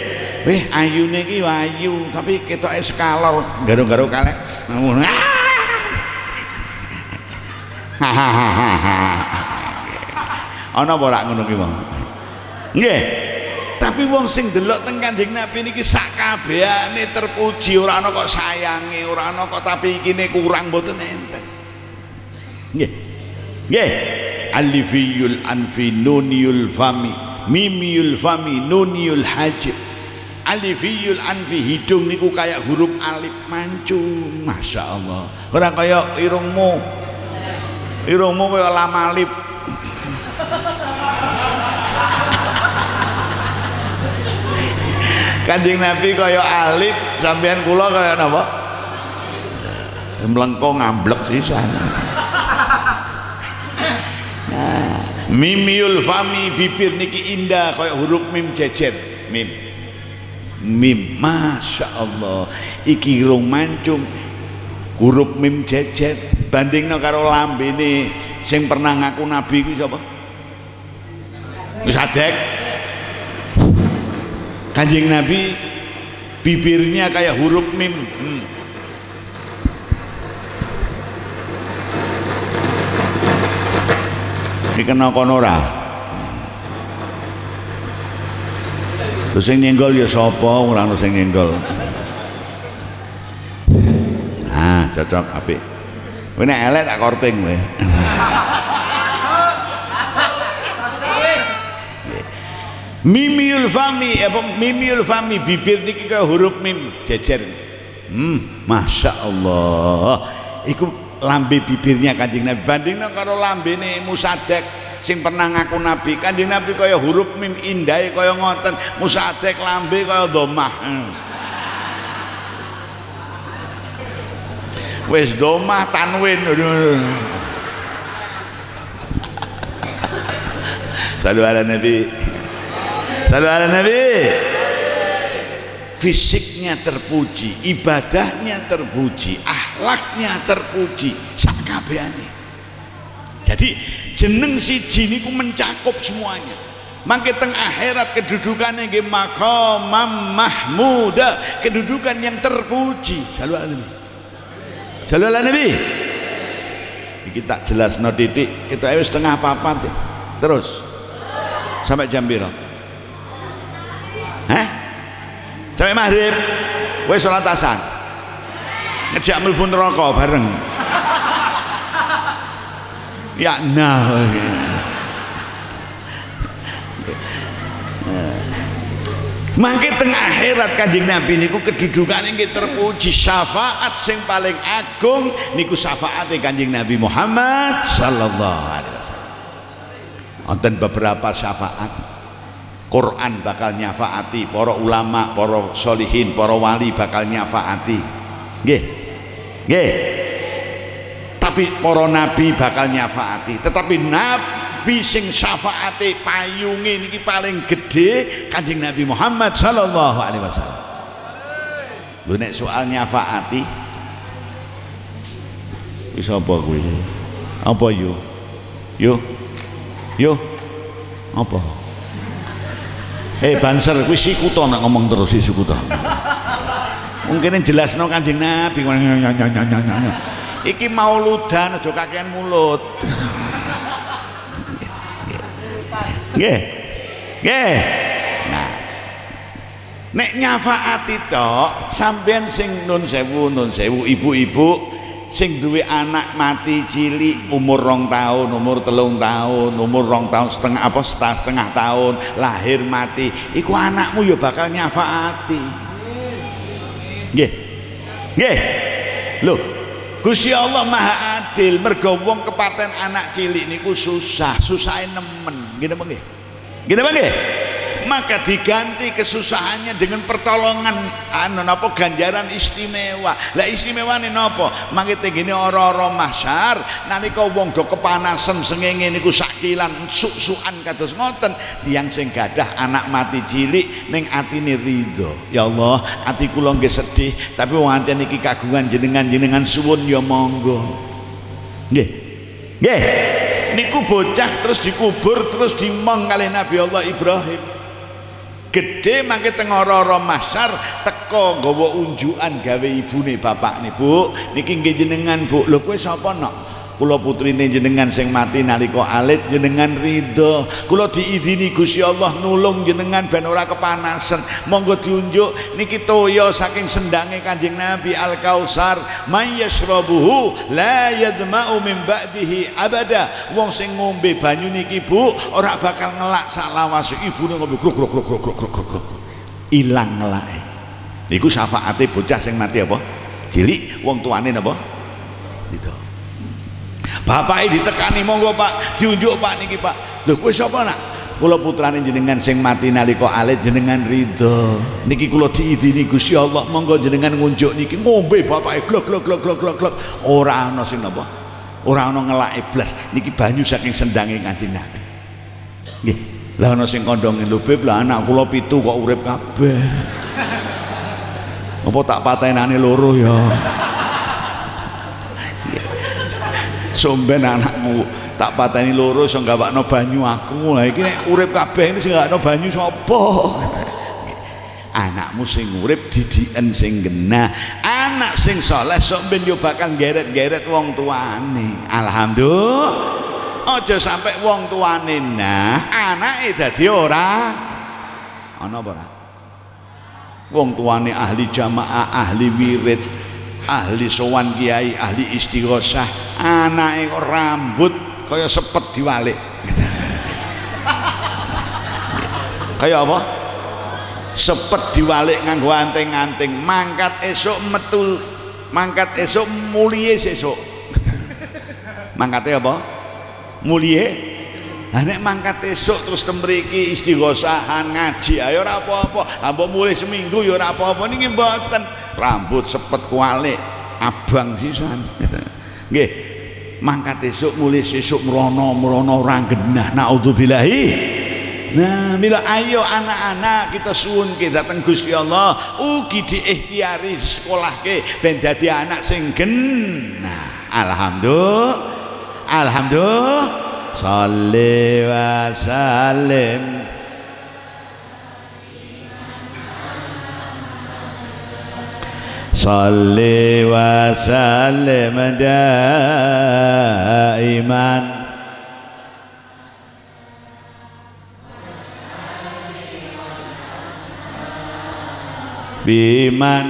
Wih ayune iki ayu tapi ketoke sekalor garo-garo kalek ngono. Ana apa rak ngono ki wong? Nggih. Tapi wong sing delok teng Kanjeng Nabi niki sak kabehane terpuji, ora ana kok sayange, ora ana kok tapi ikine kurang mboten enten. Nggih. Nggih. Alifiyul anfi nuniyul fami mimiyul fami nuniyul hajib. Alifiyul anfi hidung niku kayak huruf alif mancung. Masya Allah. Ora kaya irungmu. Irungmu kaya lam alif. Kanjeng Nabi kaya alif, sampean kula kaya napa? Mlengko ngamblek sisan. Mimiyul fami bibir niki indah kaya huruf mim jejer. Mim. Mim, Masya Allah. Iki irung mancung huruf mim jejer bandingno karo lambene sing pernah ngaku Nabi ku sapa? Wis adek. Kanjeng Nabi bibirnya kayak huruf mim. kena kono ora. Terus sing nyenggol ya sapa, ora ono sing nyenggol. Nah, cocok apik. Kowe nek elek tak korting kowe. Mimiul fami, mimiul fami, bibir niki kaya huruf mim jejer. Masya Allah. Iku lambe bibirnya Kanjeng Nabi. Bandingna karo lambene Musaddiq sing pernah ngaku Nabi. Kanjeng Nabi kaya huruf mim indahe kaya ngoten, Musaddiq lambe kaya dhammah. Wis dhammah tanwin. Sallu ala Nabi. Sallu ala Nabi. Fisiknya terpuji, ibadahnya terpuji, akhlaknya terpuji, sakabehane. Jadi jeneng siji niku mencakup semuanya. Mangke teng akhirat kedudukannya nggih maqamam mahmuda, kedudukan yang terpuji. Sallu ala Nabi. Sallu ala Nabi. Iki tak jelasno titik, itu wis setengah papat. Terus sampai jam piro? Hah? Sampai maghrib wis salat asar. Ngejak mlebu neraka bareng. Ya nah. Mangke teng akhirat Kanjeng Nabi niku kedudukane nggih terpuji, syafaat sing paling agung niku syafaate Kanjeng Nabi Muhammad sallallahu alaihi wasallam. Wonten beberapa syafaat Quran bakal nyafaati, para ulama, para solihin, para wali bakal nyafaati. Nggih. Nggih. Tapi para nabi bakal nyafaati. Tetapi nabi sing syafaate payunge niki paling gede Kanjeng Nabi Muhammad sallallahu alaihi wasallam. Lho nek soal nyafaati wis apa kuwi? Apa yo? Yo. Yo. Apa? Banser kuwi sikuto nek ngomong terus sikuto. Mungkin jelasno Kanjeng Nabi. Iki mauludan aja kakean mulut. Nggih. Nggih. Nah. Nek nyafaati tok sampean sing nun sewu ibu-ibu sing duwe anak mati cilik umur 2 tahun, umur 3 tahun, umur 2 tahun setengah tahun lahir mati, iku anakmu ya bakal nyafaati. Nggih. Nggih. Lho, Gusti Allah Maha Adil, mergo wong kepaten anak cilik niku susahe nemen. Nggih napa nggih? Nggih napa nggih? Maka diganti kesusahannya dengan pertolongan napa ganjaran istimewa. Lah istimewane napa? Mangke tenggene ora-ora mahsyar nalika wong do kepanasan sengenge niku sakilan suk-sukan kados ngoten, tiyang sing gadah anak mati cilik ning atine ridho. Ya Allah, ati kula nggih sedih, tapi wong anten iki kagungan jenengan suwun ya monggo. Nggih. Nggih. Niku bocah terus dikubur terus dimong kalih Nabi Allah Ibrahim. Gede mangke teng ora-ora mahsyar teka nggawa unjukan gawe ibune bapakne, Bu niki nggih jenengan Bu. Lho kowe sapa nok? Kula putrine jenengan sing mati nalika alit, jenengan ridho. Kula diidini Gusti Allah nulung jenengan ben ora kepanasan. Monggo diunjuk niki toya saking sendange Kanjeng Nabi Al Kautsar, may yashrabuhu la yadma'u min ba'dihi abada. Wong sing ngombe banyu niki Bu ora bakal ngelak sak lawase ibune ngombe kruk kruk kruk kruk kruk kruk. Ilang ngelake. Niku syafaate bocah sing mati apa? Cilik wong tuane napa? Gitu. Bapak ditekani, monggo Pak diunjuk Pak niki Pak. Lho kowe sapa nak? Kula putrane jenengan sing mati nalika alit, jenengan ridho. Niki kula diidini Gusti Allah, monggo jenengan ngunjuk niki ngombe bapake glok glok glok glok glok glok. Ora ana sing napa? Ora ana ngelake blas. Niki banyu saking sendange Kanjeng Nabi. Nggih. Lah ana sing kandhane lho Beb, lah anak kula 7 kok urip kabeh. Apa tak patenane loro ya? Somben anakmu tak pateni loro iso gawakno banyu aku. Lah iki nek urip kabeh ini sing gawakno banyu sapa? Anakmu sing urip didiken sing genah. Anak sing saleh sok ben yo bakal geret-geret wong tuane. Alhamdulillah. aja sampai wong tuane nah anake dadi ora ana apa ora wong tuane ahli jamaah ahli wirid ahli sowan kiai ahli istighosah anake kok rambut kaya sepet diwalik kaya apa sepet diwalik nganggo anting-anting mangkat esuk metu mangkat esuk mulie sesuk mangkate apa mulie nek mangkat esuk terus temriki istighosahan ngaji ayo ora apa-apa mbok mulih seminggu ya ora apa-apa niki mboten rambut sepet kualik abang sisan nggih mangkat esuk mulih sesuk mrono ora genah naudzubillahi. Nah mila ayo anak-anak kita suwun ke dateng Gusti Allah ugi diikhtiari sekolahke ben dadi anak sing genah. Alhamdulillah Salli wa sallim Salli wa sallim daiman biman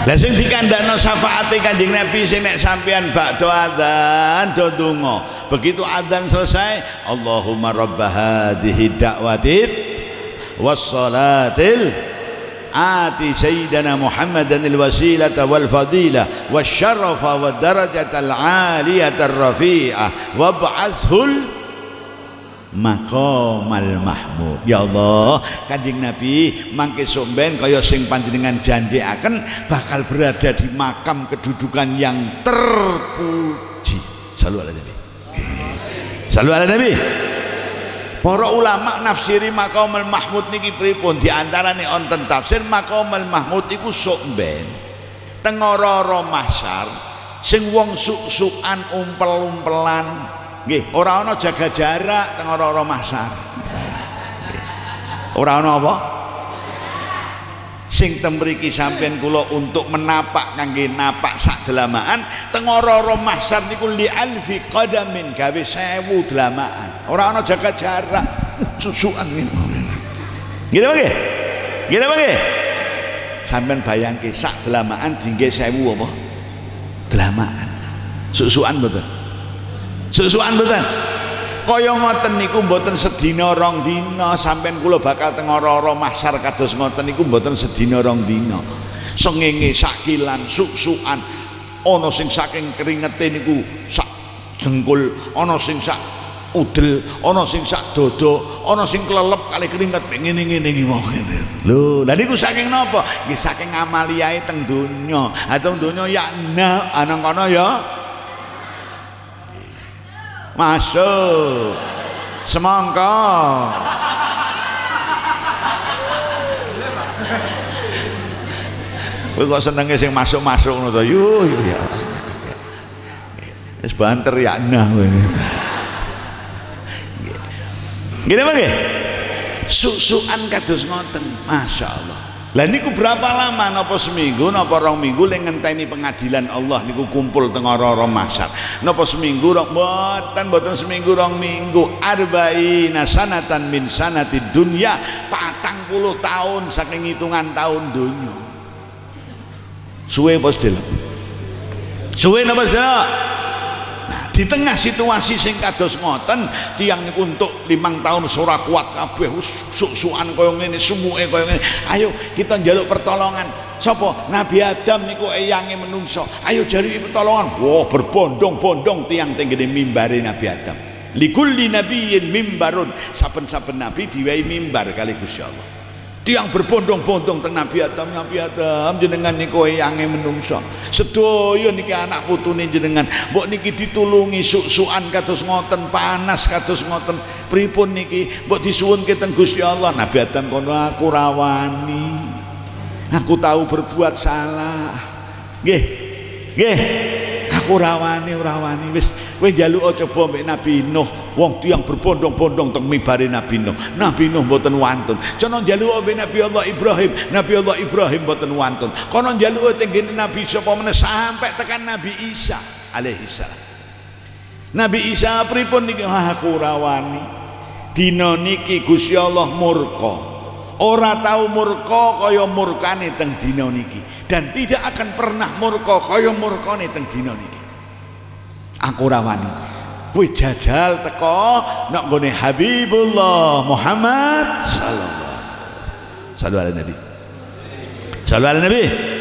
lah sing dikandakno syafaate Kanjeng Nabi sing nek sampean bakdo adzan do donga begitu adzan selesai Allahumma rabb hadhihi da'watit wassalatil ati sayyidina Muhammadanil wasilata wal fadilah wasyarafa wad darajatal aliyatar rafi'ah wab'atshul maqamal mahmud. Ya Allah Kanjeng Nabi mangke somben kaya sing panjenengan janjiaken bakal berada di makam kedudukan yang terpuji. Shallu ala Nabi. Shallu ala Nabi. Para ulama nafsiri maqamal mahmud niki pripun diantarane wonten tafsir maqamal mahmud iku somben teng ora-ora mahsyar sing wong suk-sukan umpel-umpelan nggih ora ana jaga jarak teng ora-ora mahsyar ora ana apa sing teng mriki sampeyan kula untuk menapak kangge napak sak delamaan teng ora-ora mahsyar niku li alfi qadamin gawe 1000 delamaan ora ana jaga jarak susukan niku nggih nggih nggih nggih sampeyan bayangke sak delamaan dingge 1000 apa delamaan susukan mboten susukan mboten kaya ngoten niku mboten sedina rong dina sampean kula bakal teng ora-ora mahsyar kados ngoten niku mboten sedina rong dina sengenge sakilan susukan ana sing saking keringete niku sak jengkul ana sing sak udel ana sing sak dada ana sing klelep kali keringet ngene-ngene iki wae lho lha niku saking napa nggih saking amaliae teng donya atau donya ya ana kono ya masuk semangka kowe kok senenge sing masuk-masuk ngono to yo ya wis banter ya nah kowe ngene nggih susukan kados ngoten masyaallah. Lah niku berapa lama napa seminggu napa rong minggu lek ngenteni pengadilan Allah niku kumpul teng ora-ora mahsyar. Napa seminggu mboten seminggu rong minggu arba'ina sanatan min sanati dunya 40 tahun saking hitungan tahun donya. Suwe apa sedel? Suwe napa sedel? Nah, di tengah situasi sing kados ngoten tiyang niku untuk 5 tahun ora kuat kabeh suk-sukan kaya ngene sumuke kaya ngene ayo kita njaluk pertolongan sapa Nabi Adam niku eyange menungso ayo jari pertolongan wah berbondong-bondong tiyang tenggene mimbare Nabi Adam likulli nabiyyin mimbarun saben-saben nabi diwehi mimbar kali Gusti Allah tiang berbondong-bondong teng Nabi Adam jenengan niku eyange menungso sedaya niki anak putune jenengan mbok niki ditulungi suk-sukan kados ngoten panas kados ngoten pripun niki mbok disuwunke teng Gusti Allah Nabi Adam kono aku rawani aku tahu berbuat salah nggih aku rawani wis Kowe njaluk coba mbek Nabi Nuh, wong tiyang berbondong-bondong teng mibare Nabi Nuh. Nabi Nuh mboten wantun. Cono njaluk mbek Nabi Allah Ibrahim mboten wantun. Kono njaluk teng Nabi sapa meneh sampai tekan Nabi Isa alaihi salam. Nabi Isa pripun niki? Aku rawani. Dina niki Gusti Allah murka. Ora tahu murka kaya murkane teng dina niki dan tidak akan pernah murka kaya murkane teng dina niki. Aku rawani kowe jajal teko nek nggone Habibullah Muhammad sallallahu alaihi nabi. Sallallahu alaihi nabi.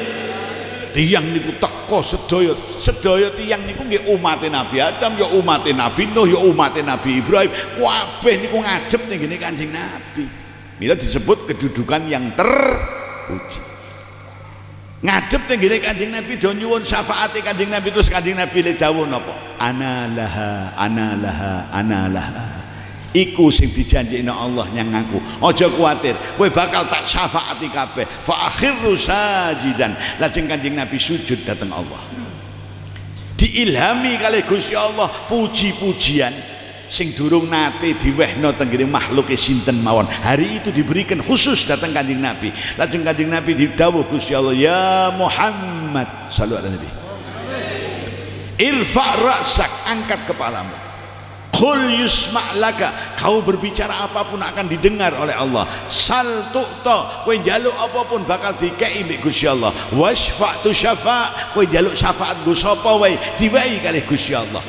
Tiyang niku teko sedaya tiyang niku nggih umate Nabi Adam, ya umate Nabi Nuh, ya umate Nabi Ibrahim, kabeh niku ngadep ning ngene Kanjeng Nabi. Mila disebut kedudukan yang terpuji. Ngadep ning ngene Kanjeng Nabi do nyuwun syafaate Kanjeng Nabi, terus Kanjeng Nabi le dawuh napa? Ana laha. Iku sing dijanjikna Allah nyang aku. Aja kuwatir, kowe bakal tak syafaati kabeh. Fa akhiru sajidan. Lajeng Kanjeng Nabi sujud dhateng Allah. Diilhami kalih Gusti Allah puji-pujian sing durung nate diwehno tenggene makhluke sinten mawon. Hari itu diberikan khusus datang Kanjeng Nabi. Lajeng Kanjeng Nabi didhawuh Gusti Allah, ya Muhammad sallallahu alaihi wasallam, irfa ra'sak, angkat kepalamu. Qul yusma' laka, kau berbicara apapun akan didengar oleh Allah. Sal tu'ta, kowe njaluk apapun bakal dikei mbek Gusti Allah. Wasfa' tu syafa', kowe njaluk syafaat go sapa wae diwehi kalih Gusti Allah.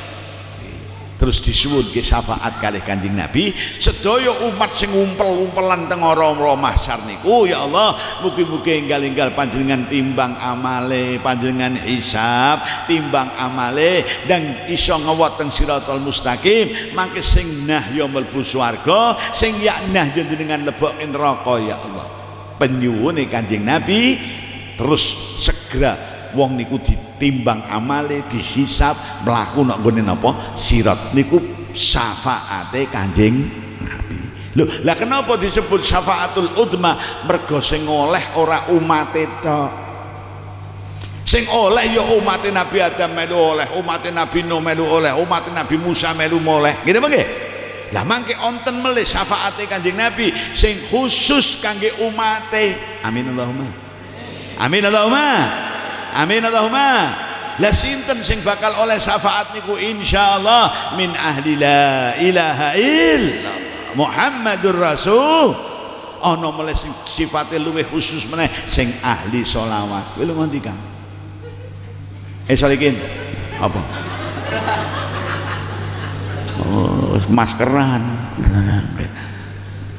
Terus disuwun ke syafaat kalih Kanjeng Nabi sedaya umat sing ngumpel-umpelan teng ora-ora mahsyar niku, ya Allah mugi-mugi enggal-enggal panjenengan timbang amale, panjenengan hisab timbang amale dan iso ngewot teng siratal mustaqim, mangke sing nah ya mlebu swarga, sing ya nah jenengan lebokke neraka ya Allah. Penyuwune Kanjeng Nabi terus segera wong niku ditimbang amale, dihisab, mlaku nek nggone napa sirat niku syafaate Kanjeng Nabi. Lho, lah kenapa disebut syafaatul udma? Mergo sing oleh ora umate tok. Sing oleh ya umate Nabi Adam melu oleh, umate Nabi Nuh melu oleh, umate Nabi Musa melu moleh. Ngene apa nggih? Lah mangke onten melih syafaate Kanjeng Nabi sing khusus kangge umate. Amin Allahumma. Amin Allahumma. Amin Allahumma. Lah sinten sing bakal oleh syafaat niku insyaallah min ahli la ilaha illallah Muhammadur Rasul. Ana melih sifate luwih khusus meneh sing ahli selawat. Kowe lho ngendi Kang? Salikin apa? Oh, maskeran.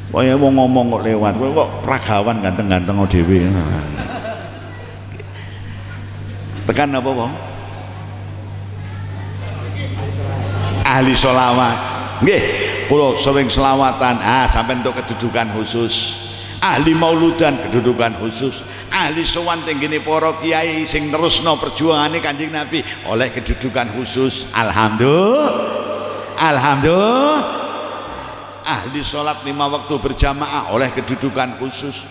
Kaya wong ngomong kok lewat, kowe kok pragawan ganteng-ganteng dhewe. Tekan apa wong? Ahli sholawat. Nggih, kula sering selawatan. Sampai untuk kedudukan khusus. Ahli mauludan kedudukan khusus. Ahli sowan tenggene para kiai sing terusno perjuangane Kanjeng Nabi oleh kedudukan khusus. Alhamdulillah. Ahli sholat 5 waktu berjamaah oleh kedudukan khusus.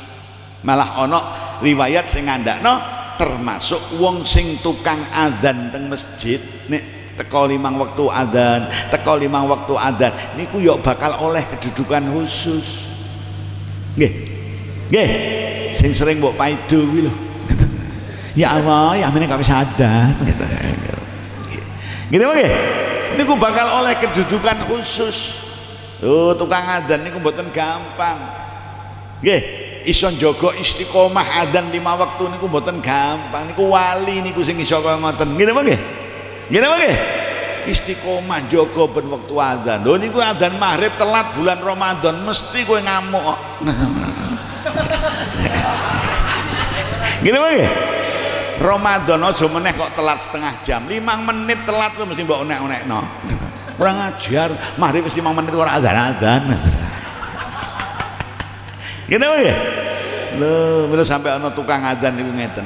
Malah ono riwayat sing ngandakno termasuk wong sing tukang adzan teng masjid nek teko 5 waktu adzan, teko 5 waktu adzan niku yo bakal oleh kedudukan khusus. Nggih. Nggih. Sing sering mbok paido kuwi lho. Ya Allah, ya amene gak bisa adzan. Ngene nggih. Niku bakal oleh kedudukan khusus. Oh, tukang adzan niku mboten gampang. Nggih. Iso njaga istiqomah adzan 5 waktu niku mboten gampang. Niku wali niku sing iso kaya ngoten. Ngene apa nggih? Ngene apa nggih? Istiqomah njaga ben wektu adzan. Lho niku adzan maghrib telat bulan Ramadan mesti kowe ngamuk kok. Ngene apa nggih? Ramadan aja meneh kok telat setengah jam. 5 menit telat lu mesti mbok onek-onekno. Kurang ajar, maghrib wis 5 menit ora adzan-adzan. Gitu ya? Loh, bila sampai ana tukang adzan niku ngeten.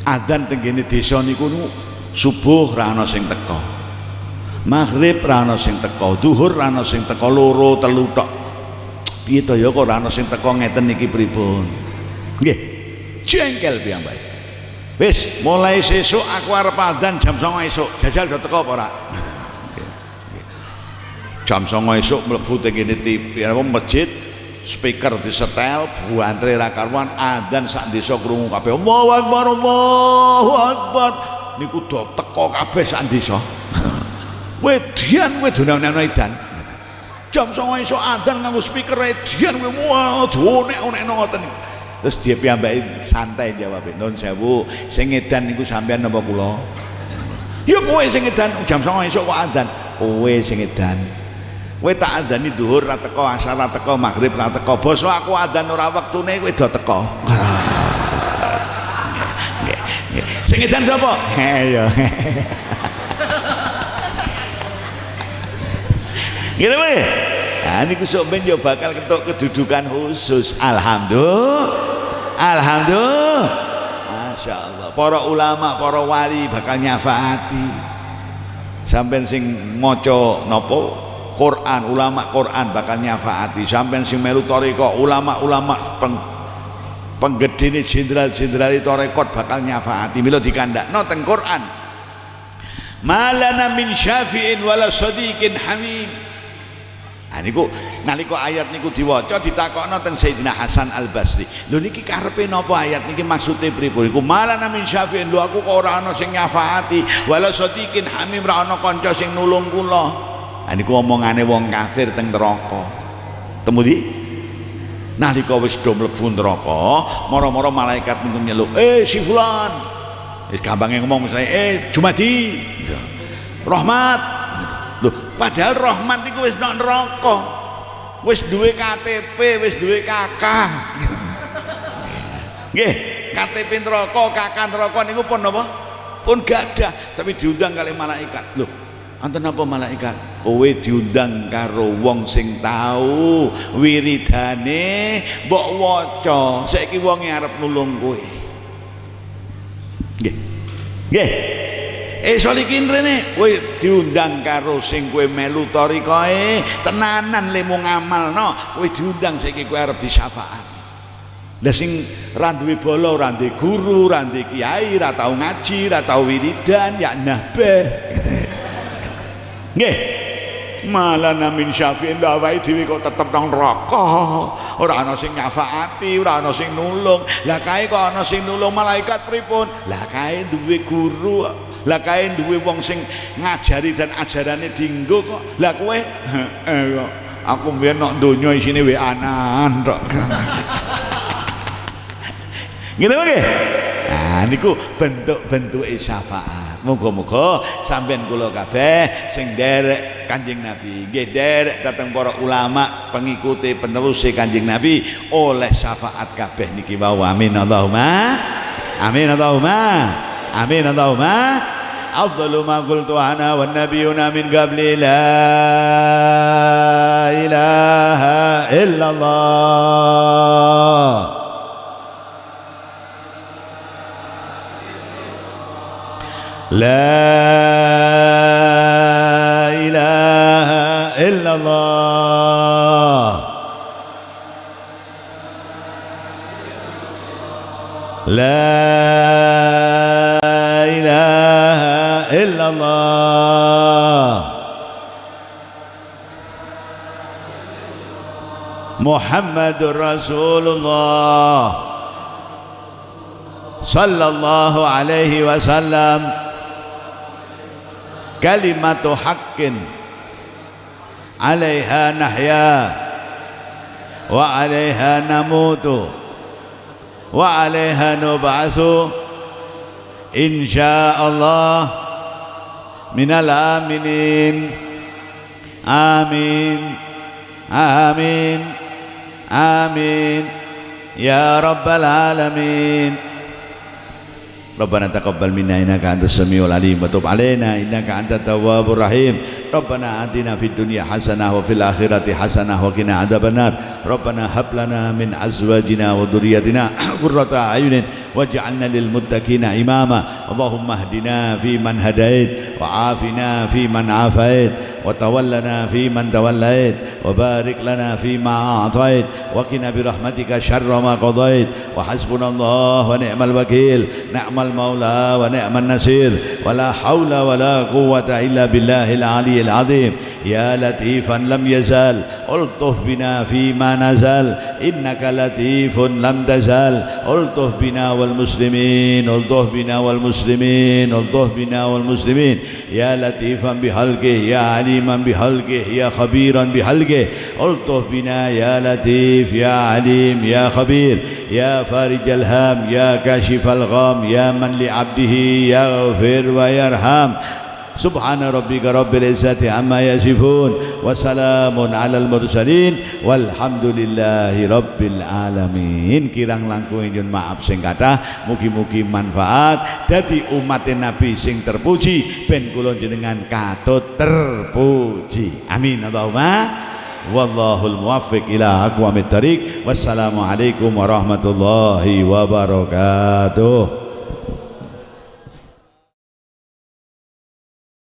Adzan tenggene desa niku subuh ra ana sing teko. Maghrib ra ana sing teko, zuhur ra ana sing teko, loro telu tok. Piye to ya kok ra ana sing teko ngeten niki pripun? Nggih. Jengkel piyambake. Wis mulai sesuk aku arep adzan jam 09.00 esuk. Jajal do teko apa ora? Jam 09.00 esuk mlebu teng kene TV apa masjid, speaker disetel, buantre ra karuan, adzan sak desa krungu kabeh. Allahu Akbar, Allahu Akbar. Niku do teko kabeh sak desa. Wedian kowe donan-donan edan. Jam 09.00 esuk adzan nganggo speaker edian kowe wah donek-onekno ngoten. Terus dia piyambake santai jawab, "Nun sewu, sing edan niku sampean napa kula?" "Ya kowe sing edan, jam 09.00 esuk kok adzan." "Kowe sing edan. Kowe tak adzani zuhur ra teko, asar ra teko, maghrib ra teko. Basa aku adzan ora wektune kowe do teko." Nggih. Sing edan sapa? Ya. Gitu wae. Nah niku sok ben yo bakal ketok kedudukan khusus. Alhamdulillah. Masya Allah. Para ulama, para wali bakal nyafaati. Sampeyan sing maca napa Quran, ulama Quran bakal nyafaati. Sampeyan sing melu thariqah, ulama-ulama penggedene jenderal-jenderal thariqat bakal nyafaati. Mila dikandakno teng Quran. Malana min syafi'in wala sadiqin hamim. Nah niku nalika ayat niku diwaca ditakokno teng Sayyidina Hasan Al Basri. Lho niki karepe napa ayat niki maksude pripun? Iku malana min syafi'in, lho aku kok ora ana sing nyafaati, wala sadiqin hamim, ora ana kanca sing nulung kula. Nah niku omongane wong kafir teng neraka. Temudi nalika wis do mlebu neraka, mara-mara malaikat niku nyeluk, si fulan. Wis gampange ngomong misale, Jumadi. Rahmat. Loh, padahal rahmat iku wis nang neraka. Wis duwe KTP, wis duwe kakak. Nggih, KTP neraka, kakak neraka niku pun napa? Pun gadah, tapi diundang kali malaikat. Loh, anten apa malaikat? Kowe diundang karo wong sing tau wiridane mbok waca. Saiki wonge arep nulung kowe. Nggih. Nggih. Solikin rene kowe diundang karo sing kowe melu thariqae tenanan lemu ngamalno, kowe diundang saiki kowe arep disyafaati. Lah sing ra duwe bala, ra duwe guru, ra duwe kiai, ra tau ngaji, ra tau wiridan, ya nabeh. Nggih. Malana min syafi'in, awake dhewe kok tetep nang neraka. Ora ana sing nyafaati, ora ana sing nulung. Lah kae kok ana sing nulung malaikat pripun? Lah kae duwe guru. Lah kae duwe wong sing ngajari dan ajarane dienggo kok. Lah kowe kok aku mbiyen nok donya isine WA-an tok. Ngene wae. Nah niku bentuk-bentuke syafaat. Muga-muga sampeyan kula kabeh sing derek Kanjeng Nabi, nggih derek dateng para ulama pengikuti peneruse Kanjeng Nabi oleh syafaat kabeh niki wau. Amin Allahumma. Amin Allahumma. Amin Allahumma. Afdalu ma qultu ana wan nabiyuna min qabli la ilaha illallah. La ilaha illallah. La ilaha illallah. Muhammadur Rasulullah sallallahu alaihi wasallam. Kalimatu haqqin 'alaiha nahya wa 'alaiha namutu wa 'alaiha nub'atsu insyaallah minal aminin. Amin. Amin. Amin ya rabbal alamin. Rabbana taqabbal minna innaka antas samiul alim wa tub alaina innaka antat tawwabur rahim. Rabbana atina fid dunya hasanah wa fil akhirati hasanah wa qina adzabannar. Rabbana hab lana min azwajina wa dhurriyyatina qurrata a'yunin waj'alna lil muttaqina imama. Allahumma ihdina fi man hadait wa afina fi man afait wa tawallana fi man tawallait وبارك لنا فيما أعطيت وقنا برحمتك شر ما قضيت وحسبنا الله ونعم الوكيل نعم المولى ونعم النصير ولا حول ولا قوة إلا بالله العلي العظيم يا لطيفا لم يزال ألطف بنا فيما نزل إنك لطيف لم تزال ألطف بنا والمسلمين ألطف بنا والمسلمين ألطف بنا والمسلمين يا لطيفا بخلقه يا عليما بخلقه يا خبيرا بخلقه ألطف بنا يا لطيف يا عليم يا خبير يا فارج الهام يا كاشف الغام يا من لعبده يغفر ويرحم سبحان ربك رب العزة عما يصفون وسلام على المرسلين والحمد لله رب العالمين. Kirang langkung nyuwun maaf sing kathah, mugi-mugi manfaat dadi umat Nabi sing terpuji ben kula jenengan katut terpuji. Amin Allahumma wallahul muwaffiq ila aqwamit thariq. Wassalamualaikum warahmatullahi wabarakatuh.